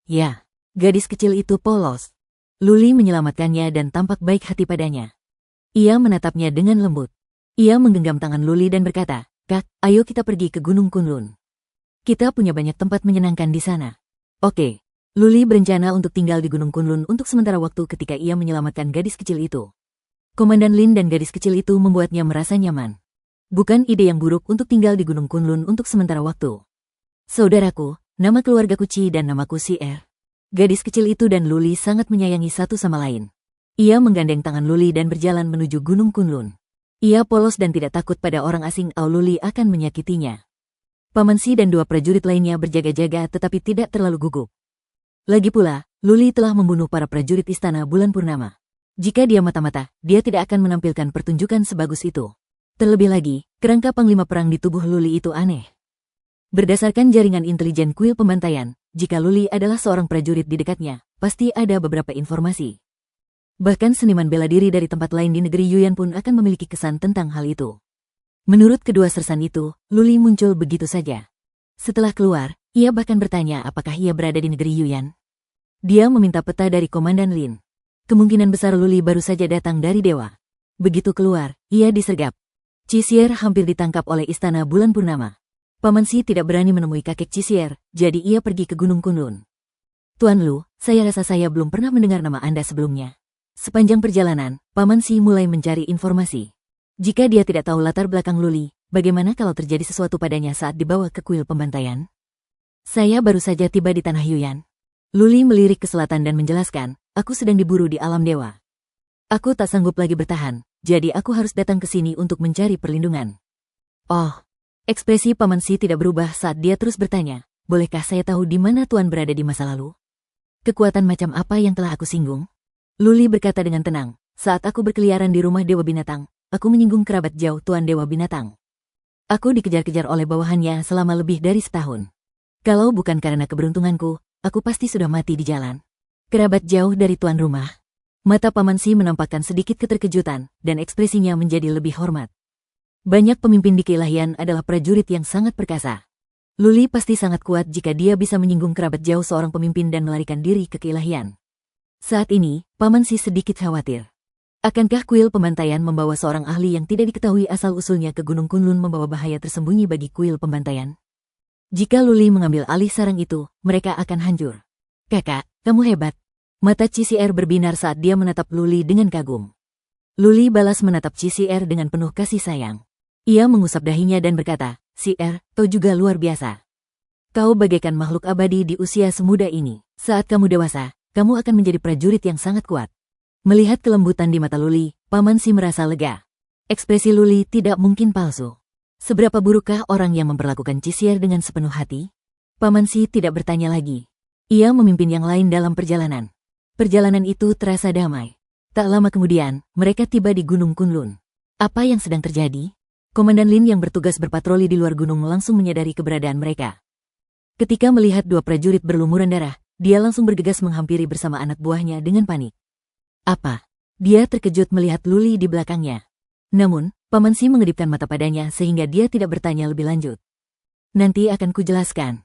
Ya, gadis kecil itu polos. Luli menyelamatkannya dan tampak baik hati padanya. Ia menatapnya dengan lembut. Ia menggenggam tangan Luli dan berkata, Kak, ayo kita pergi ke Gunung Kunlun. Kita punya banyak tempat menyenangkan di sana. Oke. Luli berencana untuk tinggal di Gunung Kunlun untuk sementara waktu ketika ia menyelamatkan gadis kecil itu. Komandan Lin dan gadis kecil itu membuatnya merasa nyaman. Bukan ide yang buruk untuk tinggal di Gunung Kunlun untuk sementara waktu. Saudaraku, nama keluargaku Ci dan namaku Sier. Gadis kecil itu dan Luli sangat menyayangi satu sama lain. Ia menggandeng tangan Luli dan berjalan menuju Gunung Kunlun. Ia polos dan tidak takut pada orang asing atau Luli akan menyakitinya. Paman Si dan 2 prajurit lainnya berjaga-jaga tetapi tidak terlalu gugup. Lagi pula, Luli telah membunuh para prajurit Istana Bulan Purnama. Jika dia mata-mata, dia tidak akan menampilkan pertunjukan sebagus itu. Terlebih lagi, kerangka Panglima Perang di tubuh Luli itu aneh. Berdasarkan jaringan intelijen kuil pembantaian, jika Luli adalah seorang prajurit di dekatnya, pasti ada beberapa informasi. Bahkan seniman bela diri dari tempat lain di negeri Yuyan pun akan memiliki kesan tentang hal itu. Menurut kedua sersan itu, Luli muncul begitu saja. Setelah keluar, ia bahkan bertanya apakah ia berada di negeri Yuyan. Dia meminta peta dari Komandan Lin. Kemungkinan besar Luli baru saja datang dari dewa. Begitu keluar, ia disergap. Cisier hampir ditangkap oleh Istana Bulan Purnama. Paman Si tidak berani menemui kakek Cisier, jadi ia pergi ke Gunung Kunlun. Tuan Lu, saya rasa saya belum pernah mendengar nama Anda sebelumnya. Sepanjang perjalanan, Paman Si mulai mencari informasi. Jika dia tidak tahu latar belakang Luli, bagaimana kalau terjadi sesuatu padanya saat dibawa ke kuil pembantaian? Saya baru saja tiba di Tanah Yuyan. Luli melirik ke selatan dan menjelaskan, aku sedang diburu di alam dewa. Aku tak sanggup lagi bertahan, jadi aku harus datang ke sini untuk mencari perlindungan. Oh, ekspresi Paman Si tidak berubah saat dia terus bertanya, bolehkah saya tahu di mana Tuan berada di masa lalu? Kekuatan macam apa yang telah aku singgung? Luli berkata dengan tenang, saat aku berkeliaran di rumah Dewa Binatang, aku menyinggung kerabat jauh Tuan Dewa Binatang. Aku dikejar-kejar oleh bawahannya selama lebih dari setahun. Kalau bukan karena keberuntunganku, aku pasti sudah mati di jalan. Kerabat jauh dari tuan rumah. Mata Paman Si menampakkan sedikit keterkejutan, dan ekspresinya menjadi lebih hormat. Banyak pemimpin di keilahian adalah prajurit yang sangat perkasa. Luli pasti sangat kuat jika dia bisa menyinggung kerabat jauh seorang pemimpin dan melarikan diri ke keilahian. Saat ini, Paman Si sedikit khawatir. Akankah kuil pembantaian membawa seorang ahli yang tidak diketahui asal-usulnya ke Gunung Kunlun membawa bahaya tersembunyi bagi kuil pembantaian? Jika Luli mengambil alih sarang itu, mereka akan hancur. Kakak, kamu hebat. Mata Cisier berbinar saat dia menatap Luli dengan kagum. Luli balas menatap Cisier dengan penuh kasih sayang. Ia mengusap dahinya dan berkata, Cier, kau juga luar biasa. Kau bagaikan makhluk abadi di usia semuda ini. Saat kamu dewasa, kamu akan menjadi prajurit yang sangat kuat. Melihat kelembutan di mata Luli, Paman Si merasa lega. Ekspresi Luli tidak mungkin palsu. Seberapa burukkah orang yang memperlakukan Cisier dengan sepenuh hati? Paman Si tidak bertanya lagi. Ia memimpin yang lain dalam perjalanan. Perjalanan itu terasa damai. Tak lama kemudian, mereka tiba di Gunung Kunlun. Apa yang sedang terjadi? Komandan Lin yang bertugas berpatroli di luar gunung langsung menyadari keberadaan mereka. Ketika melihat dua prajurit berlumuran darah, dia langsung bergegas menghampiri bersama anak buahnya dengan panik. Apa? Dia terkejut melihat Luli di belakangnya. Namun, Paman Si mengedipkan mata padanya sehingga dia tidak bertanya lebih lanjut. Nanti akan kujelaskan.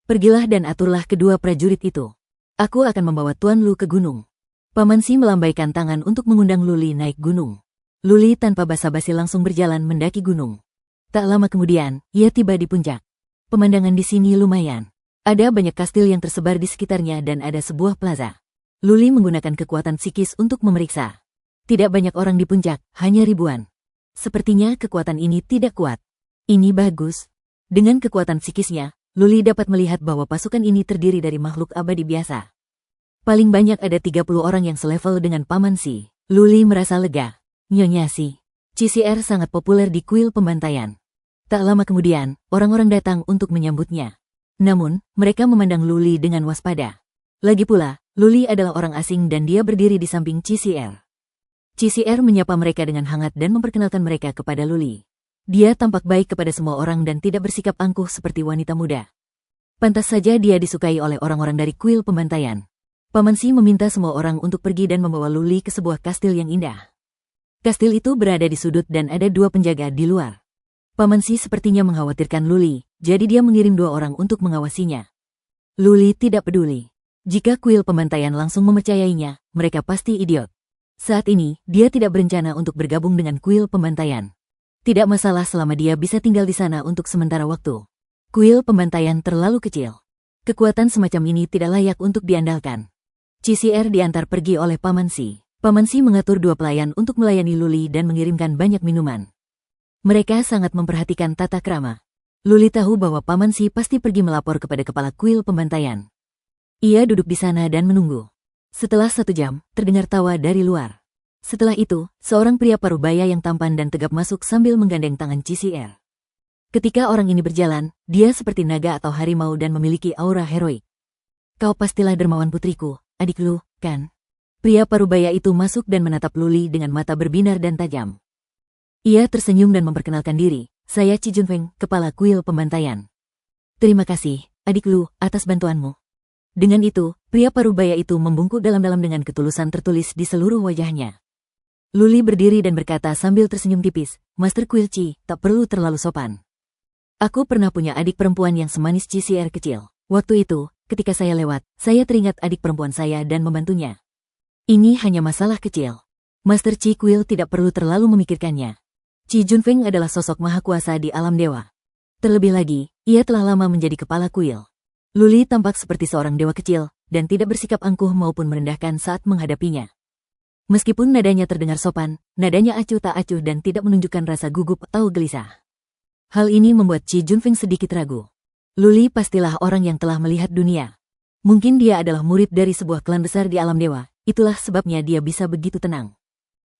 Pergilah dan aturlah kedua prajurit itu. Aku akan membawa Tuan Lu ke gunung. Paman Si melambaikan tangan untuk mengundang Luli naik gunung. Luli tanpa basa-basi langsung berjalan mendaki gunung. Tak lama kemudian, ia tiba di puncak. Pemandangan di sini lumayan. Ada banyak kastil yang tersebar di sekitarnya dan ada sebuah plaza. Luli menggunakan kekuatan psikis untuk memeriksa. Tidak banyak orang di puncak, hanya ribuan. Sepertinya kekuatan ini tidak kuat. Ini bagus. Dengan kekuatan psikisnya, Luli dapat melihat bahwa pasukan ini terdiri dari makhluk abadi biasa. Paling banyak ada 30 orang yang selevel dengan Paman Si. Luli merasa lega. Nyonya Si. Cisier sangat populer di kuil pembantaian. Tak lama kemudian, orang-orang datang untuk menyambutnya. Namun, mereka memandang Luli dengan waspada. Lagi pula, Luli adalah orang asing dan dia berdiri di samping Cisier. Cisier menyapa mereka dengan hangat dan memperkenalkan mereka kepada Luli. Dia tampak baik kepada semua orang dan tidak bersikap angkuh seperti wanita muda. Pantas saja dia disukai oleh orang-orang dari kuil pembantaian. Paman Si meminta semua orang untuk pergi dan membawa Luli ke sebuah kastil yang indah. Kastil itu berada di sudut dan ada dua penjaga di luar. Paman Si sepertinya mengkhawatirkan Luli, jadi dia mengirim 2 orang untuk mengawasinya. Luli tidak peduli. Jika kuil pembantaian langsung mempercayainya, mereka pasti idiot. Saat ini, dia tidak berencana untuk bergabung dengan kuil pembantaian. Tidak masalah selama dia bisa tinggal di sana untuk sementara waktu. Kuil pembantaian terlalu kecil. Kekuatan semacam ini tidak layak untuk diandalkan. Cisier diantar pergi oleh Paman Si. Paman Si mengatur 2 pelayan untuk melayani Luli dan mengirimkan banyak minuman. Mereka sangat memperhatikan tata krama. Luli tahu bahwa Paman Si pasti pergi melapor kepada kepala kuil pembantaian. Ia duduk di sana dan menunggu. Setelah 1 jam, terdengar tawa dari luar. Setelah itu, seorang pria parubaya yang tampan dan tegap masuk sambil menggandeng tangan Cisier. Ketika orang ini berjalan, dia seperti naga atau harimau dan memiliki aura heroik. Kau pastilah dermawan putriku, adik Lu, kan? Pria parubaya itu masuk dan menatap Luli dengan mata berbinar dan tajam. Ia tersenyum dan memperkenalkan diri, saya Ci Junfeng, kepala kuil pembantaian. Terima kasih, adik Lu, atas bantuanmu. Dengan itu, pria parubaya itu membungkuk dalam-dalam dengan ketulusan tertulis di seluruh wajahnya. Luli berdiri dan berkata sambil tersenyum tipis, Master Kuil Ci, tak perlu terlalu sopan. Aku pernah punya adik perempuan yang semanis Cisier kecil. Waktu itu, ketika saya lewat, saya teringat adik perempuan saya dan membantunya. Ini hanya masalah kecil. Master Qi Kuil tidak perlu terlalu memikirkannya. Qi Junfeng adalah sosok maha kuasa di alam dewa. Terlebih lagi, ia telah lama menjadi kepala kuil. Luli tampak seperti seorang dewa kecil, dan tidak bersikap angkuh maupun merendahkan saat menghadapinya. Meskipun nadanya terdengar sopan, nadanya acuh tak acuh dan tidak menunjukkan rasa gugup atau gelisah. Hal ini membuat Qi Junfeng sedikit ragu. Luli pastilah orang yang telah melihat dunia. Mungkin dia adalah murid dari sebuah klan besar di alam dewa, itulah sebabnya dia bisa begitu tenang.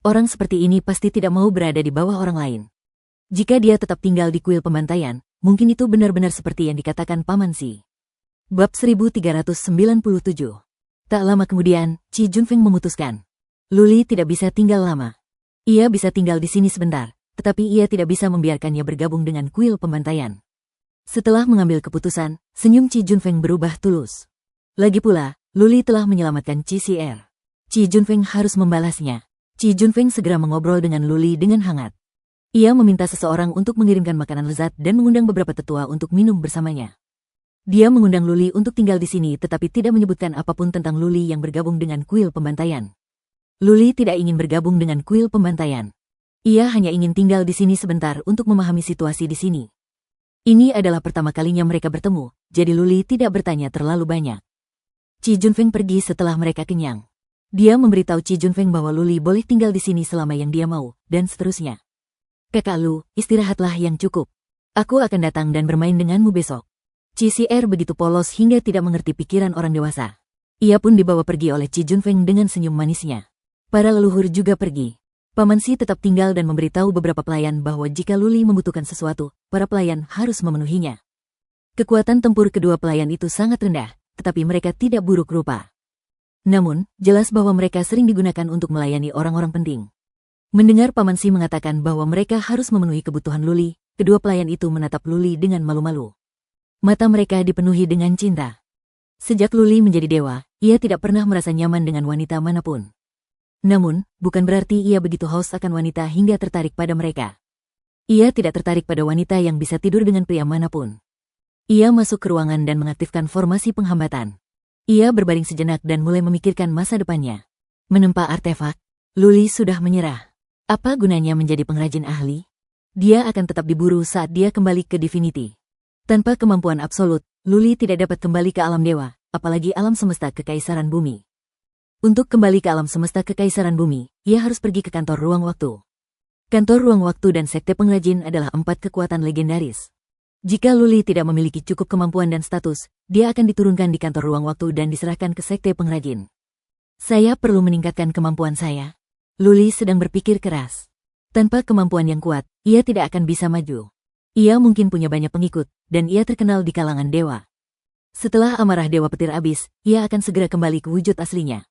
Orang seperti ini pasti tidak mau berada di bawah orang lain. Jika dia tetap tinggal di kuil pembantaian, mungkin itu benar-benar seperti yang dikatakan Paman Si. Bab 1397. Tak lama kemudian, Qi Junfeng memutuskan. Luli tidak bisa tinggal lama. Ia bisa tinggal di sini sebentar, tetapi ia tidak bisa membiarkannya bergabung dengan kuil pembantaian. Setelah mengambil keputusan, senyum Qi Junfeng berubah tulus. Lagi pula, Luli telah menyelamatkan Qi Si'er. Qi Junfeng harus membalasnya. Qi Junfeng segera mengobrol dengan Luli dengan hangat. Ia meminta seseorang untuk mengirimkan makanan lezat dan mengundang beberapa tetua untuk minum bersamanya. Dia mengundang Luli untuk tinggal di sini tetapi tidak menyebutkan apapun tentang Luli yang bergabung dengan kuil pembantaian. Luli tidak ingin bergabung dengan kuil pembantaian. Ia hanya ingin tinggal di sini sebentar untuk memahami situasi di sini. Ini adalah pertama kalinya mereka bertemu, jadi Luli tidak bertanya terlalu banyak. Qi Junfeng pergi setelah mereka kenyang. Dia memberitahu Qi Junfeng bahwa Luli boleh tinggal di sini selama yang dia mau, dan seterusnya. Kakak Lu, istirahatlah yang cukup. Aku akan datang dan bermain denganmu besok. Qi Si'er begitu polos hingga tidak mengerti pikiran orang dewasa. Ia pun dibawa pergi oleh Qi Junfeng dengan senyum manisnya. Para leluhur juga pergi. Paman Si tetap tinggal dan memberitahu beberapa pelayan bahwa jika Luli membutuhkan sesuatu, para pelayan harus memenuhinya. Kekuatan tempur kedua pelayan itu sangat rendah, tetapi mereka tidak buruk rupa. Namun, jelas bahwa mereka sering digunakan untuk melayani orang-orang penting. Mendengar Paman Si mengatakan bahwa mereka harus memenuhi kebutuhan Luli, kedua pelayan itu menatap Luli dengan malu-malu. Mata mereka dipenuhi dengan cinta. Sejak Luli menjadi dewa, ia tidak pernah merasa nyaman dengan wanita manapun. Namun, bukan berarti ia begitu haus akan wanita hingga tertarik pada mereka. Ia tidak tertarik pada wanita yang bisa tidur dengan pria manapun. Ia masuk ke ruangan dan mengaktifkan formasi penghambatan. Ia berbaring sejenak dan mulai memikirkan masa depannya. Menempa artefak, Luli sudah menyerah. Apa gunanya menjadi pengrajin ahli? Dia akan tetap diburu saat dia kembali ke Divinity. Tanpa kemampuan absolut, Luli tidak dapat kembali ke alam dewa, apalagi alam semesta kekaisaran bumi. Untuk kembali ke alam semesta kekaisaran bumi, ia harus pergi ke kantor ruang waktu. Kantor ruang waktu dan sekte pengrajin adalah 4 kekuatan legendaris. Jika Luli tidak memiliki cukup kemampuan dan status, dia akan diturunkan di kantor ruang waktu dan diserahkan ke sekte pengrajin. Saya perlu meningkatkan kemampuan saya. Luli sedang berpikir keras. Tanpa kemampuan yang kuat, ia tidak akan bisa maju. Ia mungkin punya banyak pengikut, dan ia terkenal di kalangan dewa. Setelah amarah dewa petir habis, ia akan segera kembali ke wujud aslinya.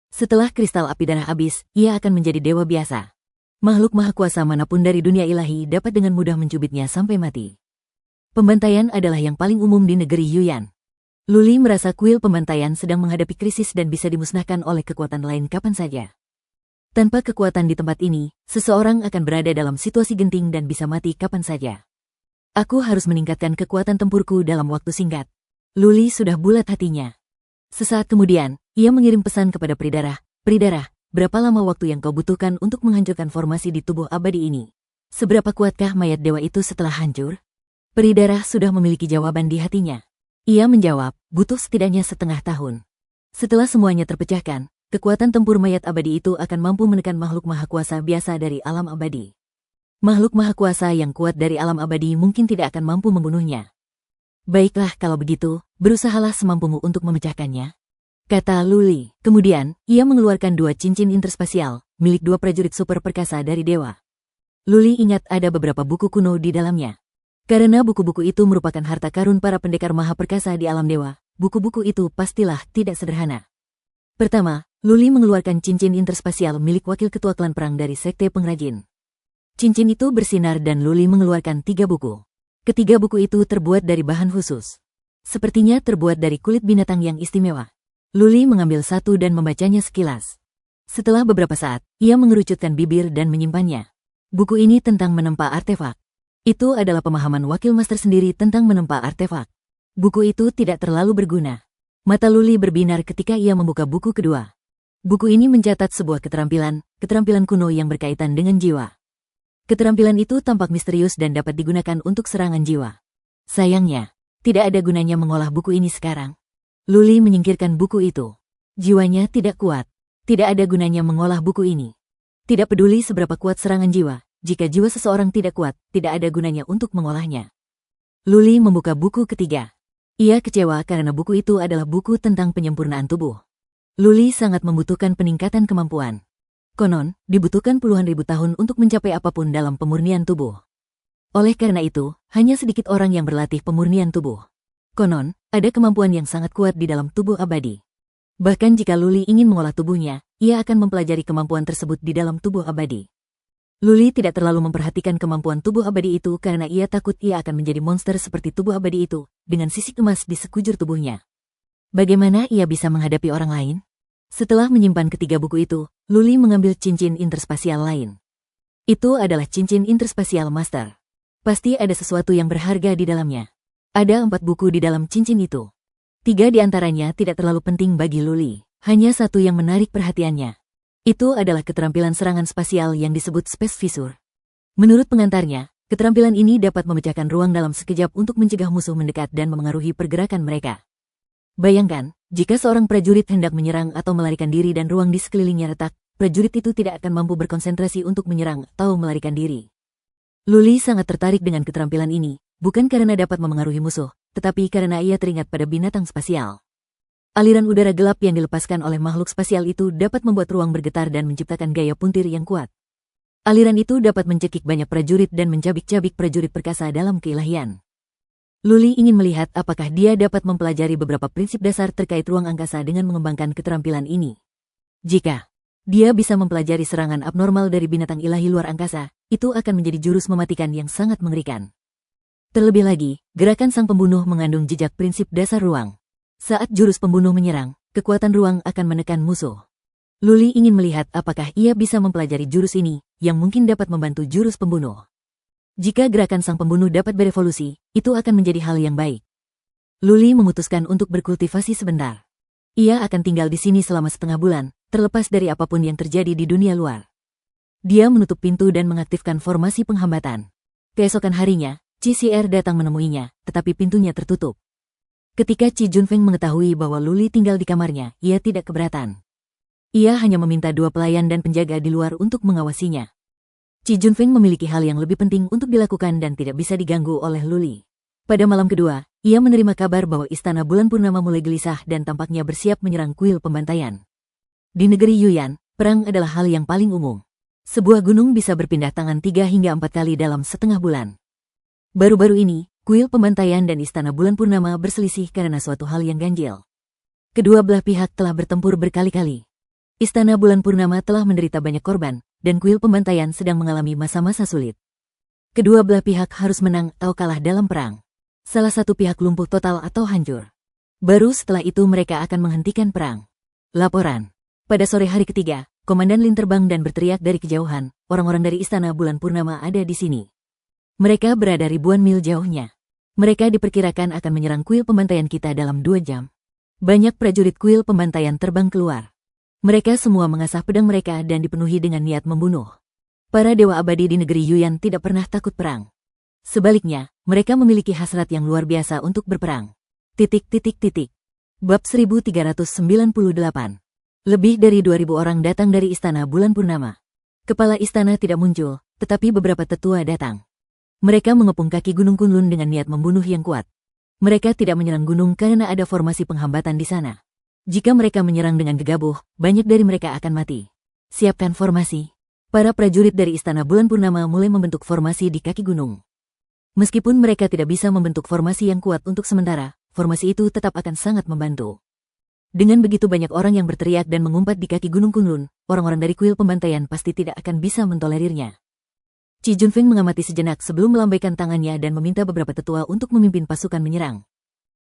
Setelah kristal api darah habis, ia akan menjadi dewa biasa. Makhluk maha kuasa manapun dari dunia ilahi dapat dengan mudah mencubitnya sampai mati. Pembantaian adalah yang paling umum di negeri Yuyan. Luli merasa kuil pembantaian sedang menghadapi krisis dan bisa dimusnahkan oleh kekuatan lain kapan saja. Tanpa kekuatan di tempat ini, seseorang akan berada dalam situasi genting dan bisa mati kapan saja. Aku harus meningkatkan kekuatan tempurku dalam waktu singkat. Luli sudah bulat hatinya. Sesaat kemudian, ia mengirim pesan kepada Pridarah. Pridarah, berapa lama waktu yang kau butuhkan untuk menghancurkan formasi di tubuh abadi ini? Seberapa kuatkah mayat dewa itu setelah hancur? Pridarah sudah memiliki jawaban di hatinya. Ia menjawab, butuh setidaknya setengah tahun. Setelah semuanya terpecahkan, kekuatan tempur mayat abadi itu akan mampu menekan makhluk maha kuasa biasa dari alam abadi. Makhluk maha kuasa yang kuat dari alam abadi mungkin tidak akan mampu membunuhnya. Baiklah kalau begitu, berusahalah semampumu untuk memecahkannya, kata Luli. Kemudian, ia mengeluarkan 2 cincin interspasial, milik 2 prajurit super perkasa dari dewa. Luli ingat ada beberapa buku kuno di dalamnya. Karena buku-buku itu merupakan harta karun para pendekar maha perkasa di alam dewa, buku-buku itu pastilah tidak sederhana. Pertama, Luli mengeluarkan cincin interspasial milik wakil ketua klan perang dari sekte pengrajin. Cincin itu bersinar dan Luli mengeluarkan 3 buku. Ketiga buku itu terbuat dari bahan khusus. Sepertinya terbuat dari kulit binatang yang istimewa. Luli mengambil satu dan membacanya sekilas. Setelah beberapa saat, ia mengerucutkan bibir dan menyimpannya. Buku ini tentang menempa artefak. Itu adalah pemahaman wakil master sendiri tentang menempa artefak. Buku itu tidak terlalu berguna. Mata Luli berbinar ketika ia membuka buku kedua. Buku ini mencatat sebuah keterampilan kuno yang berkaitan dengan jiwa. Keterampilan itu tampak misterius dan dapat digunakan untuk serangan jiwa. Sayangnya, tidak ada gunanya mengolah buku ini sekarang. Luli menyingkirkan buku itu. Jiwanya tidak kuat. Tidak ada gunanya mengolah buku ini. Tidak peduli seberapa kuat serangan jiwa, jika jiwa seseorang tidak kuat, tidak ada gunanya untuk mengolahnya. Luli membuka buku ketiga. Ia kecewa karena buku itu adalah buku tentang penyempurnaan tubuh. Luli sangat membutuhkan peningkatan kemampuan. Konon, dibutuhkan puluhan ribu tahun untuk mencapai apapun dalam pemurnian tubuh. Oleh karena itu, hanya sedikit orang yang berlatih pemurnian tubuh. Konon, ada kemampuan yang sangat kuat di dalam tubuh abadi. Bahkan jika Luli ingin mengolah tubuhnya, ia akan mempelajari kemampuan tersebut di dalam tubuh abadi. Luli tidak terlalu memperhatikan kemampuan tubuh abadi itu karena ia takut ia akan menjadi monster seperti tubuh abadi itu, dengan sisik emas di sekujur tubuhnya. Bagaimana ia bisa menghadapi orang lain? Setelah menyimpan ketiga buku itu, Luli mengambil cincin interspasial lain. Itu adalah cincin interspasial master. Pasti ada sesuatu yang berharga di dalamnya. Ada 4 buku di dalam cincin itu. 3 di antaranya tidak terlalu penting bagi Luli. Hanya satu yang menarik perhatiannya. Itu adalah keterampilan serangan spasial yang disebut Space Fissure. Menurut pengantarnya, keterampilan ini dapat memecahkan ruang dalam sekejap untuk mencegah musuh mendekat dan memengaruhi pergerakan mereka. Bayangkan, jika seorang prajurit hendak menyerang atau melarikan diri dan ruang di sekelilingnya retak, prajurit itu tidak akan mampu berkonsentrasi untuk menyerang atau melarikan diri. Luli sangat tertarik dengan keterampilan ini, bukan karena dapat memengaruhi musuh, tetapi karena ia teringat pada binatang spasial. Aliran udara gelap yang dilepaskan oleh makhluk spasial itu dapat membuat ruang bergetar dan menciptakan gaya puntir yang kuat. Aliran itu dapat mencekik banyak prajurit dan mencabik-cabik prajurit perkasa dalam keilahian. Luli ingin melihat apakah dia dapat mempelajari beberapa prinsip dasar terkait ruang angkasa dengan mengembangkan keterampilan ini. Jika dia bisa mempelajari serangan abnormal dari binatang ilahi luar angkasa, itu akan menjadi jurus mematikan yang sangat mengerikan. Terlebih lagi, gerakan sang pembunuh mengandung jejak prinsip dasar ruang. Saat jurus pembunuh menyerang, kekuatan ruang akan menekan musuh. Luli ingin melihat apakah ia bisa mempelajari jurus ini, yang mungkin dapat membantu jurus pembunuh. Jika gerakan sang pembunuh dapat berevolusi, itu akan menjadi hal yang baik. Luli memutuskan untuk berkultivasi sebentar. Ia akan tinggal di sini selama setengah bulan, terlepas dari apapun yang terjadi di dunia luar. Dia menutup pintu dan mengaktifkan formasi penghambatan. Keesokan harinya, Qi Xier datang menemuinya, tetapi pintunya tertutup. Ketika Qi Junfeng mengetahui bahwa Luli tinggal di kamarnya, ia tidak keberatan. Ia hanya meminta 2 pelayan dan penjaga di luar untuk mengawasinya. Qi Junfeng memiliki hal yang lebih penting untuk dilakukan dan tidak bisa diganggu oleh Luli. Pada malam kedua, ia menerima kabar bahwa Istana Bulan Purnama mulai gelisah dan tampaknya bersiap menyerang kuil pembantaian. Di negeri Yuyan, perang adalah hal yang paling umum. Sebuah gunung bisa berpindah tangan 3 hingga 4 kali dalam setengah bulan. Baru-baru ini, kuil pembantaian dan Istana Bulan Purnama berselisih karena suatu hal yang ganjil. Kedua belah pihak telah bertempur berkali-kali. Istana Bulan Purnama telah menderita banyak korban, dan kuil pembantaian sedang mengalami masa-masa sulit. Kedua belah pihak harus menang atau kalah dalam perang. Salah satu pihak lumpuh total atau hancur. Baru setelah itu mereka akan menghentikan perang. Laporan. Pada sore hari ketiga, Komandan Lin terbang dan berteriak dari kejauhan, orang-orang dari Istana Bulan Purnama ada di sini. Mereka berada ribuan mil jauhnya. Mereka diperkirakan akan menyerang kuil pembantaian kita dalam 2 jam. Banyak prajurit kuil pembantaian terbang keluar. Mereka semua mengasah pedang mereka dan dipenuhi dengan niat membunuh. Para dewa abadi di negeri Yuyan tidak pernah takut perang. Sebaliknya, mereka memiliki hasrat yang luar biasa untuk berperang. Bab 1398. Lebih dari 2000 orang datang dari Istana Bulan Purnama. Kepala istana tidak muncul, tetapi beberapa tetua datang. Mereka mengepung kaki Gunung Kunlun dengan niat membunuh yang kuat. Mereka tidak menyerang gunung karena ada formasi penghambatan di sana. Jika mereka menyerang dengan gegabah, banyak dari mereka akan mati. Siapkan formasi. Para prajurit dari Istana Bulan Purnama mulai membentuk formasi di kaki gunung. Meskipun mereka tidak bisa membentuk formasi yang kuat untuk sementara, formasi itu tetap akan sangat membantu. Dengan begitu banyak orang yang berteriak dan mengumpat di kaki Gunung Kunlun, orang-orang dari kuil pembantaian pasti tidak akan bisa mentolerirnya. Qi Junfeng mengamati sejenak sebelum melambaikan tangannya dan meminta beberapa tetua untuk memimpin pasukan menyerang.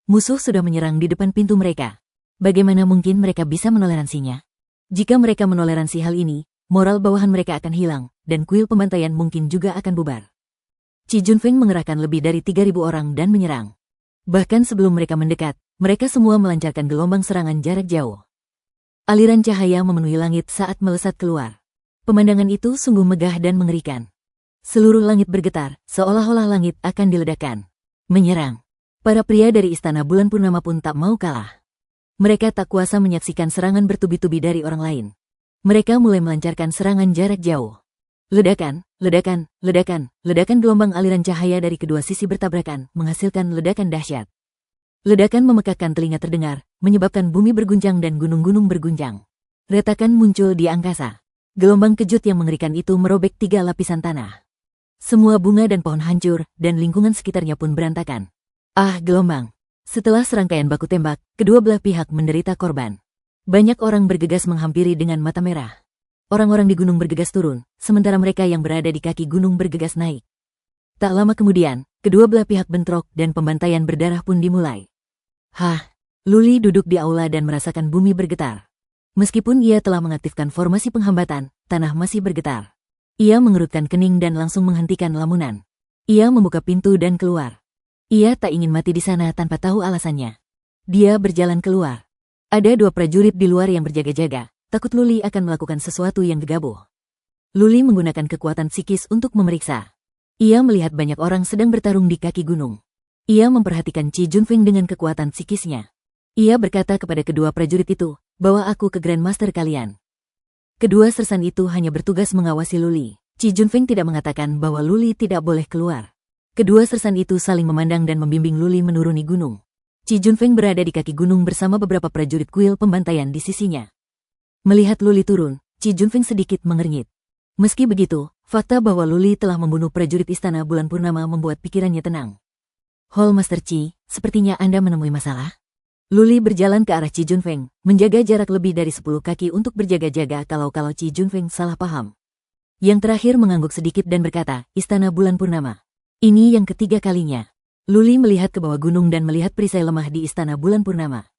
Musuh sudah menyerang di depan pintu mereka. Bagaimana mungkin mereka bisa menoleransinya? Jika mereka menoleransi hal ini, moral bawahan mereka akan hilang, dan kuil pembantaian mungkin juga akan bubar. Qi Junfeng mengerahkan lebih dari 3.000 orang dan menyerang. Bahkan sebelum mereka mendekat, mereka semua melancarkan gelombang serangan jarak jauh. Aliran cahaya memenuhi langit saat melesat keluar. Pemandangan itu sungguh megah dan mengerikan. Seluruh langit bergetar, seolah-olah langit akan diledakkan. Menyerang. Para pria dari Istana Bulan Purnama pun tak mau kalah. Mereka tak kuasa menyaksikan serangan bertubi-tubi dari orang lain. Mereka mulai melancarkan serangan jarak jauh. Ledakan, ledakan, ledakan, ledakan gelombang aliran cahaya dari kedua sisi bertabrakan, menghasilkan ledakan dahsyat. Ledakan memekakkan telinga terdengar, menyebabkan bumi berguncang dan gunung-gunung berguncang. Retakan muncul di angkasa. Gelombang kejut yang mengerikan itu merobek 3 lapisan tanah. Semua bunga dan pohon hancur, dan lingkungan sekitarnya pun berantakan. Ah, gelombang. Setelah serangkaian baku tembak, kedua belah pihak menderita korban. Banyak orang bergegas menghampiri dengan mata merah. Orang-orang di gunung bergegas turun, sementara mereka yang berada di kaki gunung bergegas naik. Tak lama kemudian, kedua belah pihak bentrok dan pembantaian berdarah pun dimulai. Hah, Luli duduk di aula dan merasakan bumi bergetar. Meskipun ia telah mengaktifkan formasi penghambatan, tanah masih bergetar. Ia mengerutkan kening dan langsung menghentikan lamunan. Ia membuka pintu dan keluar. Ia tak ingin mati di sana tanpa tahu alasannya. Dia berjalan keluar. Ada 2 prajurit di luar yang berjaga-jaga. Takut Luli akan melakukan sesuatu yang gegabah. Luli menggunakan kekuatan psikis untuk memeriksa. Ia melihat banyak orang sedang bertarung di kaki gunung. Ia memperhatikan Qi Junfeng dengan kekuatan psikisnya. Ia berkata kepada kedua prajurit itu, "Bawa aku ke Grandmaster kalian." Kedua sersan itu hanya bertugas mengawasi Luli. Qi Junfeng tidak mengatakan bahwa Luli tidak boleh keluar. Kedua sersan itu saling memandang dan membimbing Luli menuruni gunung. Qi Junfeng berada di kaki gunung bersama beberapa prajurit kuil pembantaian di sisinya. Melihat Luli turun, Qi Junfeng sedikit mengernyit. Meski begitu, fakta bahwa Luli telah membunuh prajurit Istana Bulan Purnama membuat pikirannya tenang. "Hall Master Qi, sepertinya Anda menemui masalah?" Luli berjalan ke arah Qi Junfeng, menjaga jarak lebih dari 10 kaki untuk berjaga-jaga kalau Qi Junfeng salah paham. Yang terakhir mengangguk sedikit dan berkata, "Istana Bulan Purnama. Ini yang ketiga kalinya." Luli melihat ke bawah gunung dan melihat perisai lemah di Istana Bulan Purnama.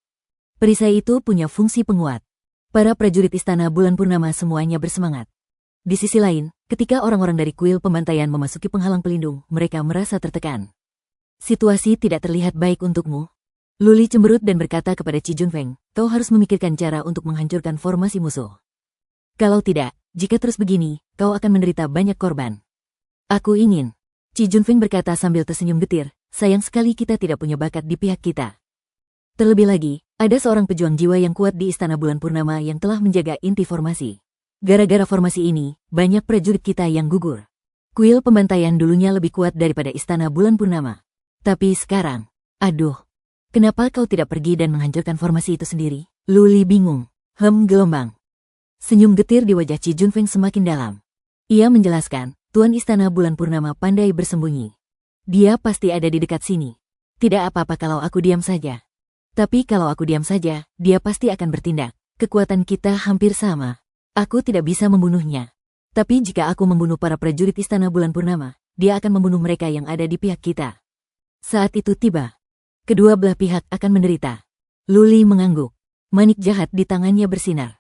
Perisai itu punya fungsi penguat. Para prajurit Istana Bulan Purnama semuanya bersemangat. Di sisi lain, ketika orang-orang dari kuil pembantaian memasuki penghalang pelindung, mereka merasa tertekan. "Situasi tidak terlihat baik untukmu." Luli cemberut dan berkata kepada Qi Junfeng, "Kau harus memikirkan cara untuk menghancurkan formasi musuh. Kalau tidak, jika terus begini, kau akan menderita banyak korban." "Aku ingin." Qi Junfeng berkata sambil tersenyum getir, "Sayang sekali kita tidak punya bakat di pihak kita. Terlebih lagi, ada seorang pejuang jiwa yang kuat di Istana Bulan Purnama yang telah menjaga inti formasi. Gara-gara formasi ini, banyak prajurit kita yang gugur. Kuil pembantaian dulunya lebih kuat daripada Istana Bulan Purnama. Tapi sekarang, aduh, kenapa kau tidak pergi dan menghancurkan formasi itu sendiri?" Luli bingung. Gelombang. Senyum getir di wajah Qi Junfeng semakin dalam. Ia menjelaskan, "Tuan Istana Bulan Purnama pandai bersembunyi. Dia pasti ada di dekat sini. Tidak apa-apa kalau aku diam saja. Tapi kalau aku diam saja, dia pasti akan bertindak. Kekuatan kita hampir sama. Aku tidak bisa membunuhnya. Tapi jika aku membunuh para prajurit Istana Bulan Purnama, dia akan membunuh mereka yang ada di pihak kita. Saat itu tiba. Kedua belah pihak akan menderita." Luli mengangguk. Manik jahat di tangannya bersinar.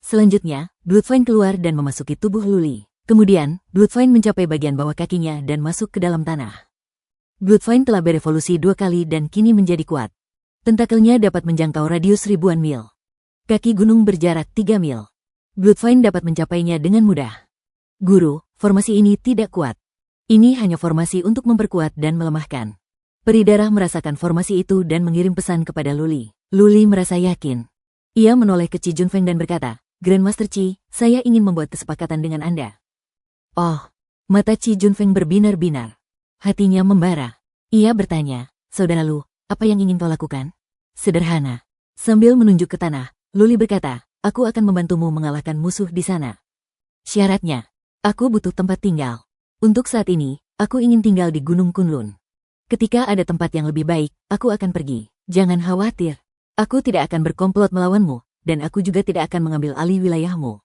Selanjutnya, Bloodvine keluar dan memasuki tubuh Luli. Kemudian, Bloodvine mencapai bagian bawah kakinya dan masuk ke dalam tanah. Bloodvine telah berevolusi 2 kali dan kini menjadi kuat. Tentakelnya dapat menjangkau radius ribuan mil. Kaki gunung berjarak 3 mil. Bloodvine dapat mencapainya dengan mudah. "Guru, formasi ini tidak kuat. Ini hanya formasi untuk memperkuat dan melemahkan." Peri darah merasakan formasi itu dan mengirim pesan kepada Luli. Luli merasa yakin. Ia menoleh ke Qi Junfeng dan berkata, "Grandmaster Qi, saya ingin membuat kesepakatan dengan Anda." Oh, mata Qi Junfeng berbinar-binar. Hatinya membara. Ia bertanya, "Saudara Lu, apa yang ingin kau lakukan?" "Sederhana." Sambil menunjuk ke tanah, Luli berkata, "Aku akan membantumu mengalahkan musuh di sana. Syaratnya, aku butuh tempat tinggal. Untuk saat ini, aku ingin tinggal di Gunung Kunlun. Ketika ada tempat yang lebih baik, aku akan pergi. Jangan khawatir. Aku tidak akan berkomplot melawanmu, dan aku juga tidak akan mengambil alih wilayahmu."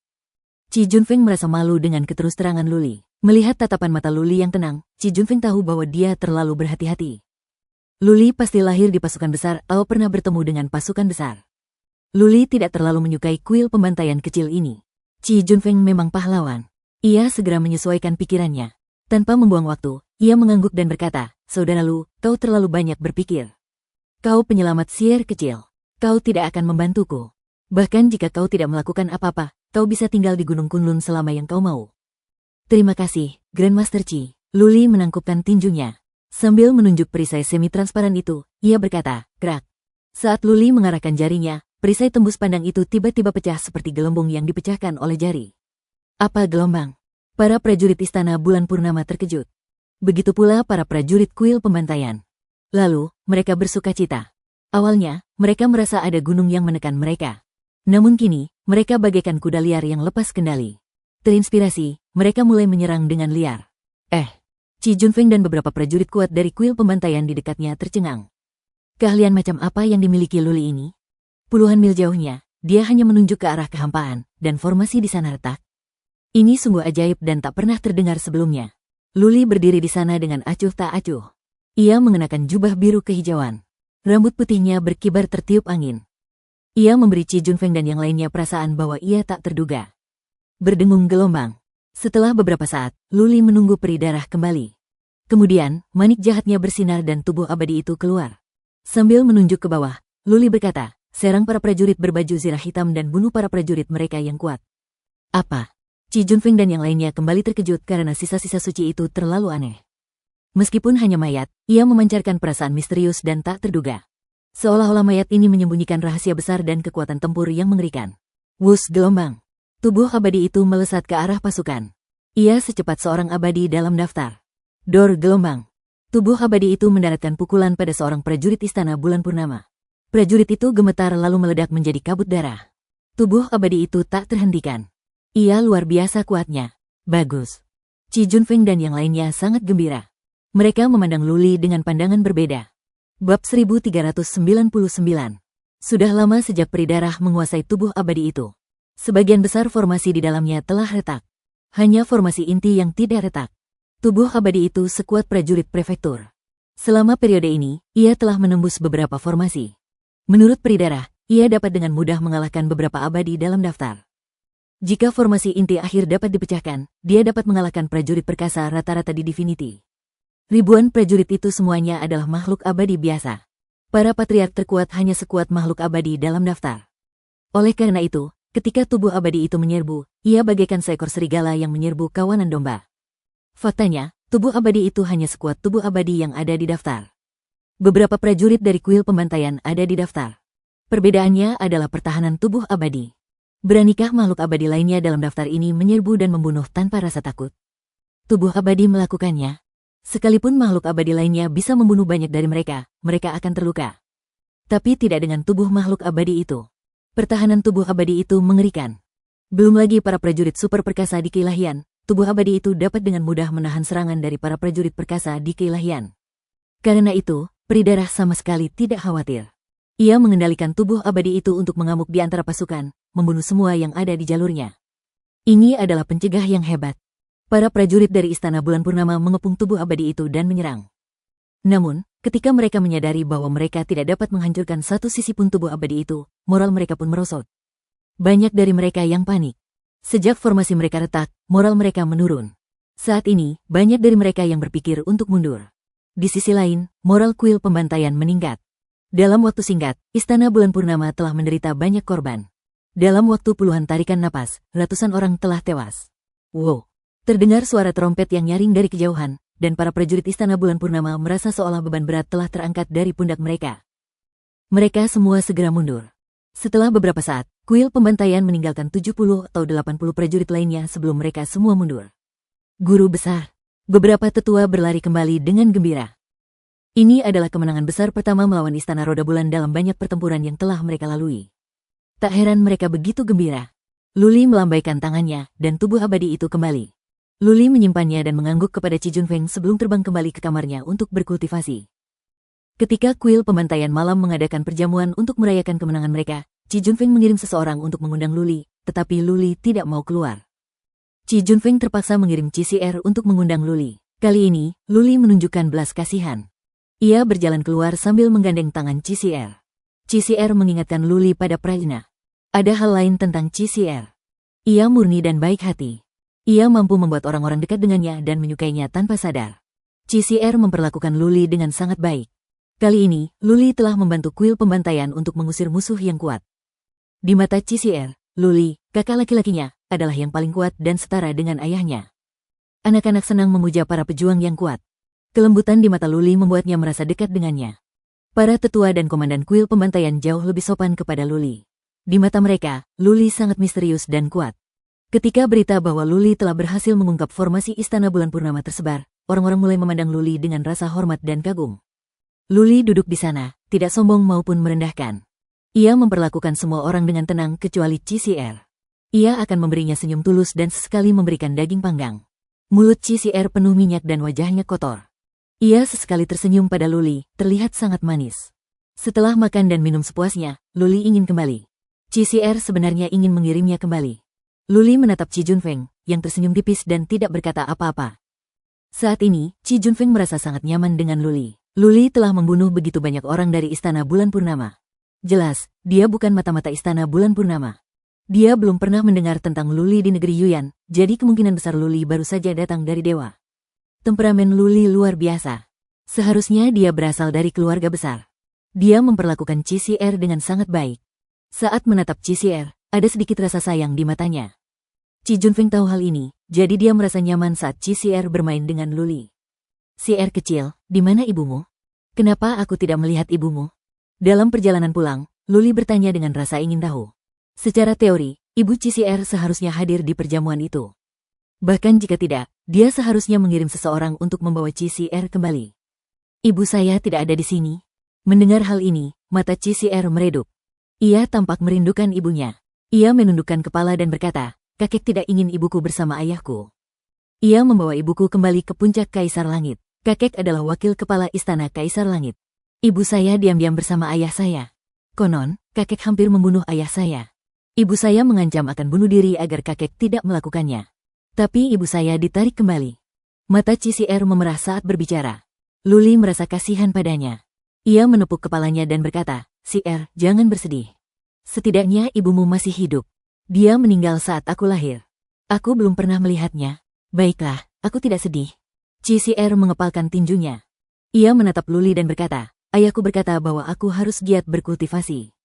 Qi Junfeng merasa malu dengan keterus-terangan Luli. Melihat tatapan mata Luli yang tenang, Qi Junfeng tahu bahwa dia terlalu berhati-hati. Luli pasti lahir di pasukan besar atau pernah bertemu dengan pasukan besar. Luli tidak terlalu menyukai kuil pembantaian kecil ini. Qi Junfeng memang pahlawan. Ia segera menyesuaikan pikirannya. Tanpa membuang waktu, ia mengangguk dan berkata, "Saudara Lu, kau terlalu banyak berpikir. Kau penyelamat sihir kecil. Kau tidak akan membantuku. Bahkan jika kau tidak melakukan apa-apa, kau bisa tinggal di Gunung Kunlun selama yang kau mau. Terima kasih, Grandmaster Qi. Luli menangkupkan tinjunya. Sambil menunjuk perisai semi-transparan itu, ia berkata, "Krak." Saat Luli mengarahkan jarinya, perisai tembus pandang itu tiba-tiba pecah seperti gelembung yang dipecahkan oleh jari. Apa gelombang? Para prajurit Istana Bulan Purnama terkejut. Begitu pula para prajurit kuil pembantaian. Lalu, mereka bersuka cita. Awalnya, mereka merasa ada gunung yang menekan mereka. Namun kini, mereka bagaikan kuda liar yang lepas kendali. Terinspirasi, mereka mulai menyerang dengan liar. Qi Junfeng dan beberapa prajurit kuat dari kuil pembantaian di dekatnya tercengang. Keahlian macam apa yang dimiliki Luli ini? Puluhan mil jauhnya, dia hanya menunjuk ke arah kehampaan, dan formasi di sana retak. Ini sungguh ajaib dan tak pernah terdengar sebelumnya. Luli berdiri di sana dengan acuh tak acuh. Ia mengenakan jubah biru kehijauan. Rambut putihnya berkibar tertiup angin. Ia memberi Qi Junfeng dan yang lainnya perasaan bahwa ia tak terduga. Berdengung gelombang. Setelah beberapa saat, Luli menunggu peri darah kembali. Kemudian, manik jahatnya bersinar dan tubuh abadi itu keluar. Sambil menunjuk ke bawah, Luli berkata, "Serang para prajurit berbaju zirah hitam dan bunuh para prajurit mereka yang kuat." Apa? Qi Junfeng dan yang lainnya kembali terkejut karena sisa-sisa suci itu terlalu aneh. Meskipun hanya mayat, ia memancarkan perasaan misterius dan tak terduga. Seolah-olah mayat ini menyembunyikan rahasia besar dan kekuatan tempur yang mengerikan. Wus gelombang. Tubuh abadi itu melesat ke arah pasukan. Ia secepat seorang abadi dalam daftar. Dor gelombang. Tubuh abadi itu mendaratkan pukulan pada seorang prajurit Istana Bulan Purnama. Prajurit itu gemetar lalu meledak menjadi kabut darah. Tubuh abadi itu tak terhentikan. Ia luar biasa kuatnya. Bagus. Qi Junfeng dan yang lainnya sangat gembira. Mereka memandang Luli dengan pandangan berbeda. Bab 1399. Sudah lama sejak peri darah menguasai tubuh abadi itu. Sebagian besar formasi di dalamnya telah retak. Hanya formasi inti yang tidak retak. Tubuh abadi itu sekuat prajurit prefektur. Selama periode ini, ia telah menembus beberapa formasi. Menurut peri darah, ia dapat dengan mudah mengalahkan beberapa abadi dalam daftar. Jika formasi inti akhir dapat dipecahkan, dia dapat mengalahkan prajurit perkasa rata-rata di Divinity. Ribuan prajurit itu semuanya adalah makhluk abadi biasa. Para patriark terkuat hanya sekuat makhluk abadi dalam daftar. Oleh karena itu, ketika tubuh abadi itu menyerbu, ia bagaikan seekor serigala yang menyerbu kawanan domba. Faktanya, tubuh abadi itu hanya sekuat tubuh abadi yang ada di daftar. Beberapa prajurit dari kuil pembantaian ada di daftar. Perbedaannya adalah pertahanan tubuh abadi. Beranikah makhluk abadi lainnya dalam daftar ini menyerbu dan membunuh tanpa rasa takut? Tubuh abadi melakukannya. Sekalipun makhluk abadi lainnya bisa membunuh banyak dari mereka, mereka akan terluka. Tapi tidak dengan tubuh makhluk abadi itu. Pertahanan tubuh abadi itu mengerikan. Belum lagi para prajurit super perkasa di keilahian, tubuh abadi itu dapat dengan mudah menahan serangan dari para prajurit perkasa di keilahian. Karena itu, peri darah sama sekali tidak khawatir. Ia mengendalikan tubuh abadi itu untuk mengamuk di antara pasukan, membunuh semua yang ada di jalurnya. Ini adalah pencegah yang hebat. Para prajurit dari Istana Bulan Purnama mengepung tubuh abadi itu dan menyerang. Namun, ketika mereka menyadari bahwa mereka tidak dapat menghancurkan satu sisi pun tubuh abadi itu, moral mereka pun merosot. Banyak dari mereka yang panik. Sejak formasi mereka retak, moral mereka menurun. Saat ini, banyak dari mereka yang berpikir untuk mundur. Di sisi lain, moral kuil pembantaian meningkat. Dalam waktu singkat, Istana Bulan Purnama telah menderita banyak korban. Dalam waktu puluhan tarikan napas, ratusan orang telah tewas. Wow! Terdengar suara trompet yang nyaring dari kejauhan, dan para prajurit Istana Bulan Purnama merasa seolah beban berat telah terangkat dari pundak mereka. Mereka semua segera mundur. Setelah beberapa saat, kuil pembantaian meninggalkan 70 atau 80 prajurit lainnya sebelum mereka semua mundur. Guru besar. Beberapa tetua berlari kembali dengan gembira. Ini adalah kemenangan besar pertama melawan Istana Roda Bulan dalam banyak pertempuran yang telah mereka lalui. Tak heran mereka begitu gembira. Luli melambaikan tangannya, dan tubuh abadi itu kembali. Luli menyimpannya dan mengangguk kepada Qi Junfeng sebelum terbang kembali ke kamarnya untuk berkultivasi. Ketika kuil pembantaian malam mengadakan perjamuan untuk merayakan kemenangan mereka, Qi Junfeng mengirim seseorang untuk mengundang Luli, tetapi Luli tidak mau keluar. Qi Junfeng terpaksa mengirim CCR untuk mengundang Luli. Kali ini, Luli menunjukkan belas kasihan. Ia berjalan keluar sambil menggandeng tangan CCR. CCR mengingatkan Luli pada Prajna. Ada hal lain tentang CCR. Ia murni dan baik hati. Ia mampu membuat orang-orang dekat dengannya dan menyukainya tanpa sadar. CCR memperlakukan Luli dengan sangat baik. Kali ini, Luli telah membantu kuil pembantaian untuk mengusir musuh yang kuat. Di mata CCR, Luli, kakak laki-lakinya, adalah yang paling kuat dan setara dengan ayahnya. Anak-anak senang memuja para pejuang yang kuat. Kelembutan di mata Luli membuatnya merasa dekat dengannya. Para tetua dan komandan kuil pembantaian jauh lebih sopan kepada Luli. Di mata mereka, Luli sangat misterius dan kuat. Ketika berita bahwa Luli telah berhasil mengungkap formasi Istana Bulan Purnama tersebar, orang-orang mulai memandang Luli dengan rasa hormat dan kagum. Luli duduk di sana, tidak sombong maupun merendahkan. Ia memperlakukan semua orang dengan tenang kecuali CCR. Ia akan memberinya senyum tulus dan sesekali memberikan daging panggang. Mulut CCR penuh minyak dan wajahnya kotor. Ia sesekali tersenyum pada Luli, terlihat sangat manis. Setelah makan dan minum sepuasnya, Luli ingin kembali. CCR sebenarnya ingin mengirimnya kembali. Luli menatap Qi Junfeng, yang tersenyum tipis dan tidak berkata apa-apa. Saat ini, Qi Junfeng merasa sangat nyaman dengan Luli. Luli telah membunuh begitu banyak orang dari Istana Bulan Purnama. Jelas, dia bukan mata-mata Istana Bulan Purnama. Dia belum pernah mendengar tentang Luli di negeri Yuyan, jadi kemungkinan besar Luli baru saja datang dari dewa. Temperamen Luli luar biasa. Seharusnya dia berasal dari keluarga besar. Dia memperlakukan CCR dengan sangat baik. Saat menatap CCR, ada sedikit rasa sayang di matanya. Qi Junfeng tahu hal ini, jadi dia merasa nyaman saat CCR bermain dengan Luli. CR kecil, di mana ibumu? Kenapa aku tidak melihat ibumu? Dalam perjalanan pulang, Luli bertanya dengan rasa ingin tahu. Secara teori, ibu CCR seharusnya hadir di perjamuan itu. Bahkan jika tidak, dia seharusnya mengirim seseorang untuk membawa CCR kembali. Ibu saya tidak ada di sini. Mendengar hal ini, mata CCR meredup. Ia tampak merindukan ibunya. Ia menundukkan kepala dan berkata, kakek tidak ingin ibuku bersama ayahku. Ia membawa ibuku kembali ke puncak Kaisar Langit. Kakek adalah wakil kepala istana Kaisar Langit. Ibu saya diam-diam bersama ayah saya. Konon, kakek hampir membunuh ayah saya. Ibu saya mengancam akan bunuh diri agar kakek tidak melakukannya. Tapi ibu saya ditarik kembali. Mata CCR memerah saat berbicara. Luli merasa kasihan padanya. Ia menepuk kepalanya dan berkata, CR, jangan bersedih. Setidaknya ibumu masih hidup. Dia meninggal saat aku lahir. Aku belum pernah melihatnya. Baiklah, aku tidak sedih. CCR mengepalkan tinjunya. Ia menatap Luli dan berkata, ayahku berkata bahwa aku harus giat berkultivasi.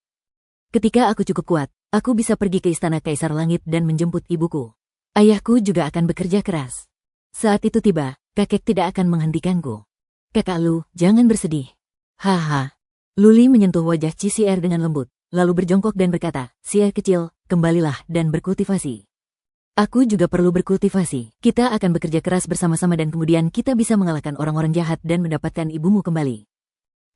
Ketika aku cukup kuat, aku bisa pergi ke Istana Kaisar Langit dan menjemput ibuku. Ayahku juga akan bekerja keras. Saat itu tiba, kakek tidak akan menghentikanku. Kakak Lu, jangan bersedih. Haha. Luli menyentuh wajah CCR dengan lembut, lalu berjongkok dan berkata, CR kecil, kembalilah dan berkultivasi. Aku juga perlu berkultivasi. Kita akan bekerja keras bersama-sama dan kemudian kita bisa mengalahkan orang-orang jahat dan mendapatkan ibumu kembali.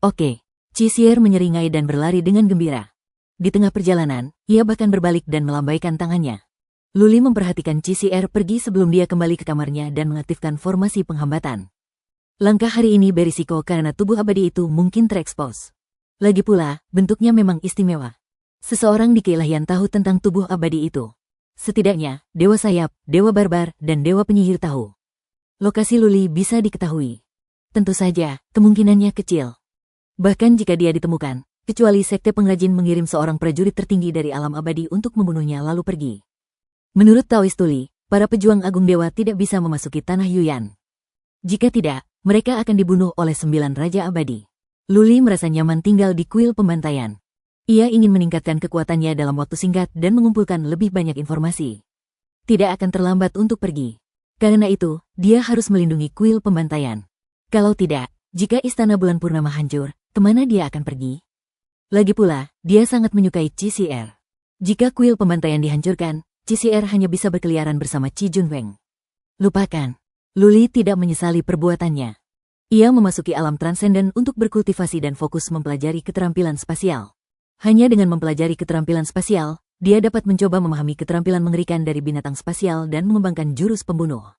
Oke. CCR menyeringai dan berlari dengan gembira. Di tengah perjalanan, ia bahkan berbalik dan melambaikan tangannya. Luli memperhatikan CCR pergi sebelum dia kembali ke kamarnya dan mengaktifkan formasi penghambatan. Langkah hari ini berisiko karena tubuh abadi itu mungkin terekspos. Lagi pula, bentuknya memang istimewa. Seseorang di keilahian tahu tentang tubuh abadi itu. Setidaknya, Dewa Sayap, Dewa Barbar, dan Dewa Penyihir tahu. Lokasi Luli bisa diketahui. Tentu saja, kemungkinannya kecil. Bahkan jika dia ditemukan, kecuali Sekte Pengrajin mengirim seorang prajurit tertinggi dari alam abadi untuk membunuhnya lalu pergi. Menurut Taoist Tuli, para pejuang agung dewa tidak bisa memasuki tanah Yuyan. Jika tidak, mereka akan dibunuh oleh 9 Raja Abadi. Luli merasa nyaman tinggal di kuil pembantaian. Ia ingin meningkatkan kekuatannya dalam waktu singkat dan mengumpulkan lebih banyak informasi. Tidak akan terlambat untuk pergi. Karena itu, dia harus melindungi kuil pembantaian. Kalau tidak, jika Istana Bulan Purnama hancur, kemana dia akan pergi? Lagi pula, dia sangat menyukai CCR. Jika kuil pembantaian dihancurkan, CCR hanya bisa berkeliaran bersama Qi Junfeng. Lupakan. Luli tidak menyesali perbuatannya. Ia memasuki alam transenden untuk berkultivasi dan fokus mempelajari keterampilan spasial. Hanya dengan mempelajari keterampilan spasial, dia dapat mencoba memahami keterampilan mengerikan dari binatang spasial dan mengembangkan jurus pembunuh.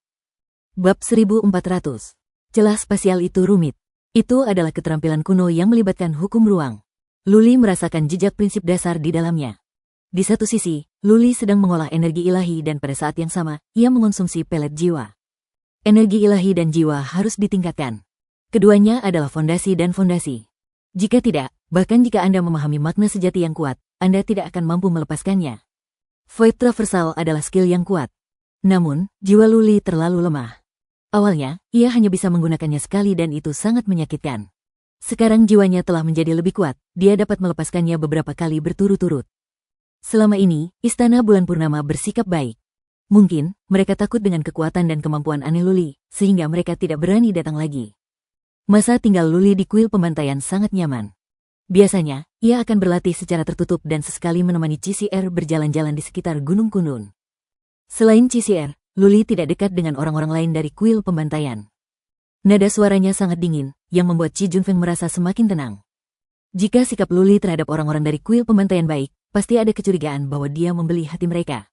Bab 1400. Celah spasial itu rumit. Itu adalah keterampilan kuno yang melibatkan hukum ruang. Luli merasakan jejak prinsip dasar di dalamnya. Di satu sisi, Luli sedang mengolah energi ilahi dan pada saat yang sama, ia mengonsumsi pelet jiwa. Energi ilahi dan jiwa harus ditingkatkan. Keduanya adalah fondasi dan fondasi. Jika tidak, bahkan jika Anda memahami makna sejati yang kuat, Anda tidak akan mampu melepaskannya. Void Traversal adalah skill yang kuat. Namun, jiwa Luli terlalu lemah. Awalnya, ia hanya bisa menggunakannya sekali dan itu sangat menyakitkan. Sekarang jiwanya telah menjadi lebih kuat, dia dapat melepaskannya beberapa kali berturut-turut. Selama ini, Istana Bulan Purnama bersikap baik. Mungkin, mereka takut dengan kekuatan dan kemampuan aneh Luli, sehingga mereka tidak berani datang lagi. Masa tinggal Luli di kuil pembantaian sangat nyaman. Biasanya, ia akan berlatih secara tertutup dan sesekali menemani CCR berjalan-jalan di sekitar Gunung Kunlun. Selain CCR, Luli tidak dekat dengan orang-orang lain dari kuil pembantaian. Nada suaranya sangat dingin, yang membuat Qi Junfeng merasa semakin tenang. Jika sikap Luli terhadap orang-orang dari kuil pembantaian baik, pasti ada kecurigaan bahwa dia membeli hati mereka.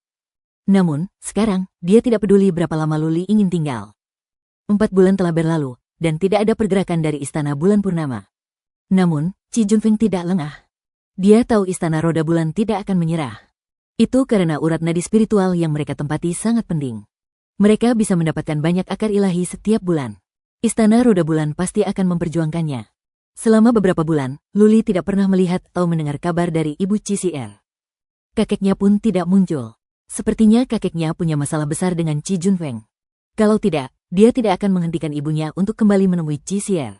Namun, sekarang, dia tidak peduli berapa lama Luli ingin tinggal. 4 bulan telah berlalu, dan tidak ada pergerakan dari Istana Bulan Purnama. Namun, Qi Junfeng tidak lengah. Dia tahu Istana Roda Bulan tidak akan menyerah. Itu karena urat nadi spiritual yang mereka tempati sangat penting. Mereka bisa mendapatkan banyak akar ilahi setiap bulan. Istana Roda Bulan pasti akan memperjuangkannya. Selama beberapa bulan, Luli tidak pernah melihat atau mendengar kabar dari ibu CCR. Kakeknya pun tidak muncul. Sepertinya kakeknya punya masalah besar dengan Qi Junfeng. Kalau tidak, dia tidak akan menghentikan ibunya untuk kembali menemui CCR.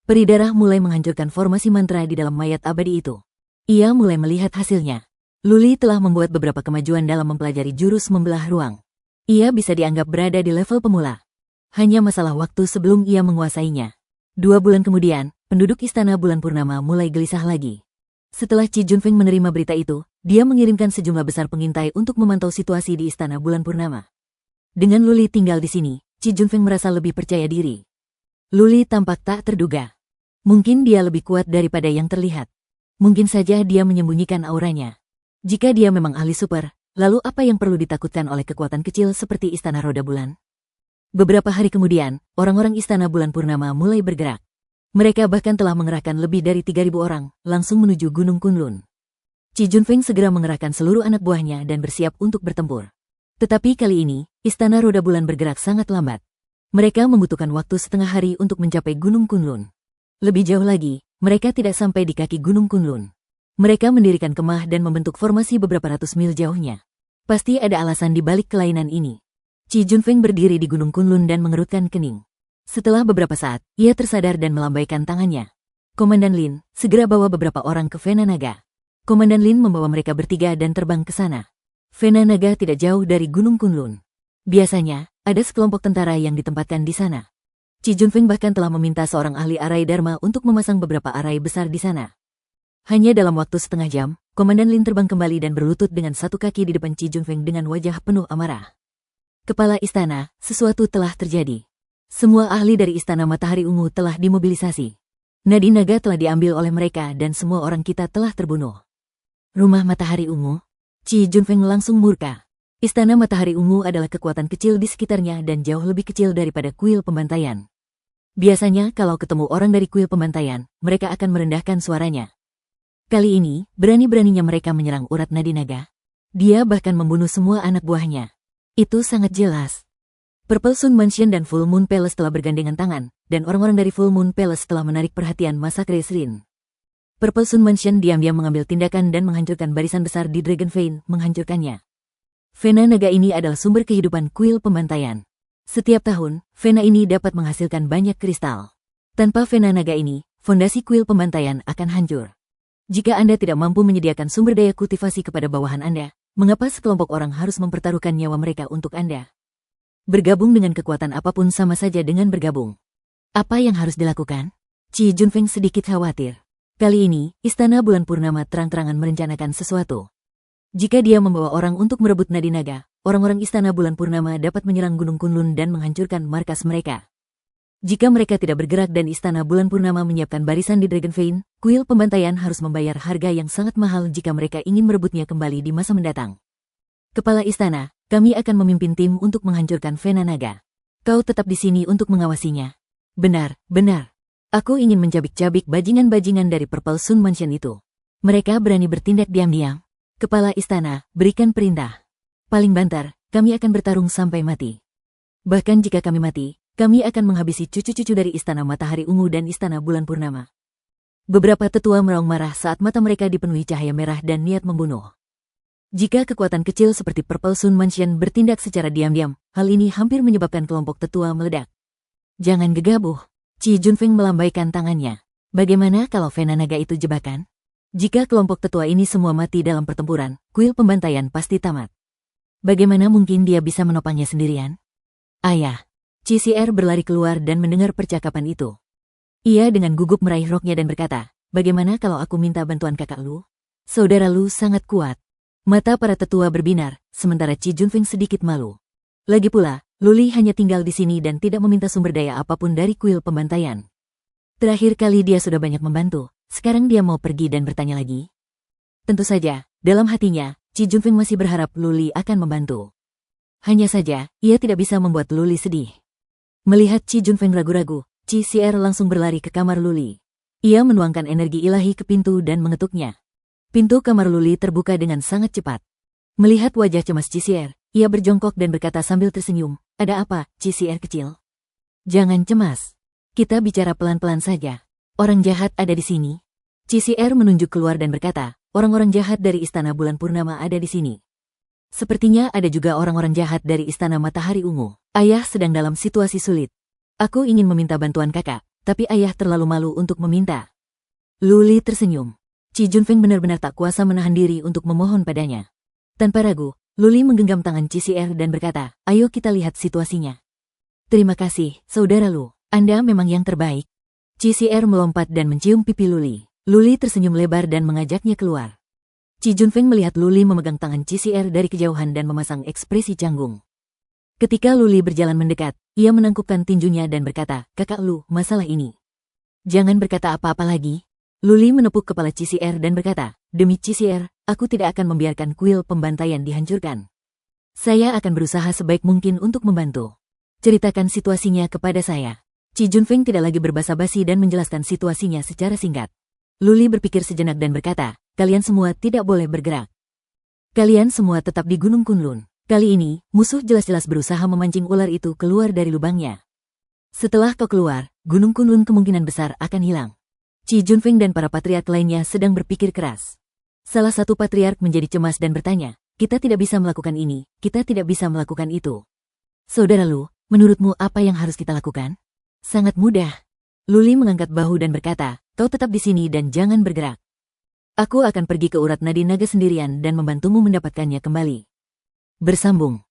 Peri darah mulai menghancurkan formasi mantra di dalam mayat abadi itu. Ia mulai melihat hasilnya. Luli telah membuat beberapa kemajuan dalam mempelajari jurus membelah ruang. Ia bisa dianggap berada di level pemula. Hanya masalah waktu sebelum ia menguasainya. 2 bulan kemudian, penduduk Istana Bulan Purnama mulai gelisah lagi. Setelah Qi Junfeng menerima berita itu, dia mengirimkan sejumlah besar pengintai untuk memantau situasi di Istana Bulan Purnama. Dengan Luli tinggal di sini, Qi Junfeng merasa lebih percaya diri. Luli tampak tak terduga. Mungkin dia lebih kuat daripada yang terlihat. Mungkin saja dia menyembunyikan auranya. Jika dia memang ahli super, lalu apa yang perlu ditakutkan oleh kekuatan kecil seperti Istana Roda Bulan? Beberapa hari kemudian, orang-orang Istana Bulan Purnama mulai bergerak. Mereka bahkan telah mengerahkan lebih dari 3.000 orang, langsung menuju Gunung Kunlun. Qi Junfeng segera mengerahkan seluruh anak buahnya dan bersiap untuk bertempur. Tetapi kali ini, Istana Roda Bulan bergerak sangat lambat. Mereka membutuhkan waktu setengah hari untuk mencapai Gunung Kunlun. Lebih jauh lagi, mereka tidak sampai di kaki Gunung Kunlun. Mereka mendirikan kemah dan membentuk formasi beberapa ratus mil jauhnya. Pasti ada alasan di balik kelainan ini. Qi Junfeng berdiri di Gunung Kunlun dan mengerutkan kening. Setelah beberapa saat, ia tersadar dan melambaikan tangannya. Komandan Lin, segera bawa beberapa orang ke Vena Naga. Komandan Lin membawa mereka bertiga dan terbang ke sana. Vena Naga tidak jauh dari Gunung Kunlun. Biasanya, ada sekelompok tentara yang ditempatkan di sana. Qi Junfeng bahkan telah meminta seorang ahli arai Dharma untuk memasang beberapa arai besar di sana. Hanya dalam waktu setengah jam, Komandan Lin terbang kembali dan berlutut dengan satu kaki di depan Qi Junfeng dengan wajah penuh amarah. Kepala istana, sesuatu telah terjadi. Semua ahli dari Istana Matahari Ungu telah dimobilisasi. Nadi naga telah diambil oleh mereka dan semua orang kita telah terbunuh. Rumah Matahari Ungu? Qi Junfeng langsung murka. Istana Matahari Ungu adalah kekuatan kecil di sekitarnya dan jauh lebih kecil daripada kuil pembantaian. Biasanya kalau ketemu orang dari kuil pembantaian, mereka akan merendahkan suaranya. Kali ini, berani-beraninya mereka menyerang urat nadi naga. Dia bahkan membunuh semua anak buahnya. Itu sangat jelas. Purple Sun Mansion dan Full Moon Palace telah bergandengan tangan, dan orang-orang dari Full Moon Palace telah menarik perhatian Masakre Srin. Purple Sun Mansion diam-diam mengambil tindakan dan menghancurkan barisan besar di Dragon Vein, menghancurkannya. Vena Naga ini adalah sumber kehidupan kuil pembantaian. Setiap tahun, Vena ini dapat menghasilkan banyak kristal. Tanpa Vena Naga ini, fondasi kuil pembantaian akan hancur. Jika Anda tidak mampu menyediakan sumber daya kultivasi kepada bawahan Anda, mengapa sekelompok orang harus mempertaruhkan nyawa mereka untuk Anda? Bergabung dengan kekuatan apapun sama saja dengan bergabung. Apa yang harus dilakukan? Qi Junfeng sedikit khawatir. Kali ini, Istana Bulan Purnama terang-terangan merencanakan sesuatu. Jika dia membawa orang untuk merebut nadi naga, orang-orang Istana Bulan Purnama dapat menyerang Gunung Kunlun dan menghancurkan markas mereka. Jika mereka tidak bergerak dan Istana Bulan Purnama menyiapkan barisan di Dragon Vein, kuil pembantaian harus membayar harga yang sangat mahal jika mereka ingin merebutnya kembali di masa mendatang. Kepala istana, kami akan memimpin tim untuk menghancurkan Vena Naga. Kau tetap di sini untuk mengawasinya. Benar, benar. Aku ingin mencabik-cabik bajingan-bajingan dari Purple Sun Mansion itu. Mereka berani bertindak diam-diam. Kepala istana, berikan perintah. Paling banter, kami akan bertarung sampai mati. Bahkan jika kami mati, kami akan menghabisi cucu-cucu dari Istana Matahari Ungu dan Istana Bulan Purnama. Beberapa tetua meraung marah saat mata mereka dipenuhi cahaya merah dan niat membunuh. Jika kekuatan kecil seperti Purple Sun Mansion bertindak secara diam-diam, hal ini hampir menyebabkan kelompok tetua meledak. Jangan gegabah. Qi Junfeng melambaikan tangannya. Bagaimana kalau Vena naga itu jebakan? Jika kelompok tetua ini semua mati dalam pertempuran, kuil pembantaian pasti tamat. Bagaimana mungkin dia bisa menopangnya sendirian? Ayah. CCR berlari keluar dan mendengar percakapan itu. Ia dengan gugup meraih roknya dan berkata, bagaimana kalau aku minta bantuan kakak Lu? Saudara Lu sangat kuat. Mata para tetua berbinar, sementara Qi Junfeng sedikit malu. Lagi pula, Luli hanya tinggal di sini dan tidak meminta sumber daya apapun dari kuil pembantaian. Terakhir kali dia sudah banyak membantu, sekarang dia mau pergi dan bertanya lagi? Tentu saja, dalam hatinya, Qi Junfeng masih berharap Luli akan membantu. Hanya saja, ia tidak bisa membuat Luli sedih. Melihat Qi Junfeng ragu-ragu, CCR langsung berlari ke kamar Luli. Ia menuangkan energi ilahi ke pintu dan mengetuknya. Pintu kamar Luli terbuka dengan sangat cepat. Melihat wajah cemas CCR, ia berjongkok dan berkata sambil tersenyum, ada apa, CCR kecil? Jangan cemas. Kita bicara pelan-pelan saja. Orang jahat ada di sini. CCR menunjuk keluar dan berkata, orang-orang jahat dari Istana Bulan Purnama ada di sini. Sepertinya ada juga orang-orang jahat dari Istana Matahari Ungu. Ayah sedang dalam situasi sulit. Aku ingin meminta bantuan kakak, tapi ayah terlalu malu untuk meminta. Luli tersenyum. Qi Junfeng benar-benar tak kuasa menahan diri untuk memohon padanya. Tanpa ragu, Luli menggenggam tangan CCR dan berkata, ayo kita lihat situasinya. Terima kasih, saudara Lu. Anda memang yang terbaik. CCR melompat dan mencium pipi Luli. Luli tersenyum lebar dan mengajaknya keluar. Qi Junfeng melihat Luli memegang tangan CCR dari kejauhan dan memasang ekspresi canggung. Ketika Luli berjalan mendekat, ia menangkupkan tinjunya dan berkata, kakak Lu, masalah ini. Jangan berkata apa-apa lagi. Luli menepuk kepala CCR dan berkata, demi CCR, aku tidak akan membiarkan kuil pembantaian dihancurkan. Saya akan berusaha sebaik mungkin untuk membantu. Ceritakan situasinya kepada saya. Qi Junfeng tidak lagi berbasa-basi dan menjelaskan situasinya secara singkat. Luli berpikir sejenak dan berkata, kalian semua tidak boleh bergerak. Kalian semua tetap di Gunung Kunlun. Kali ini, musuh jelas-jelas berusaha memancing ular itu keluar dari lubangnya. Setelah kau keluar, Gunung Kunlun kemungkinan besar akan hilang. Qi Junfeng dan para patriark lainnya sedang berpikir keras. Salah satu patriark menjadi cemas dan bertanya, kita tidak bisa melakukan ini, kita tidak bisa melakukan itu. Saudara Lu, menurutmu apa yang harus kita lakukan? Sangat mudah. Luli mengangkat bahu dan berkata, kau tetap di sini dan jangan bergerak. Aku akan pergi ke urat nadi naga sendirian dan membantumu mendapatkannya kembali. Bersambung.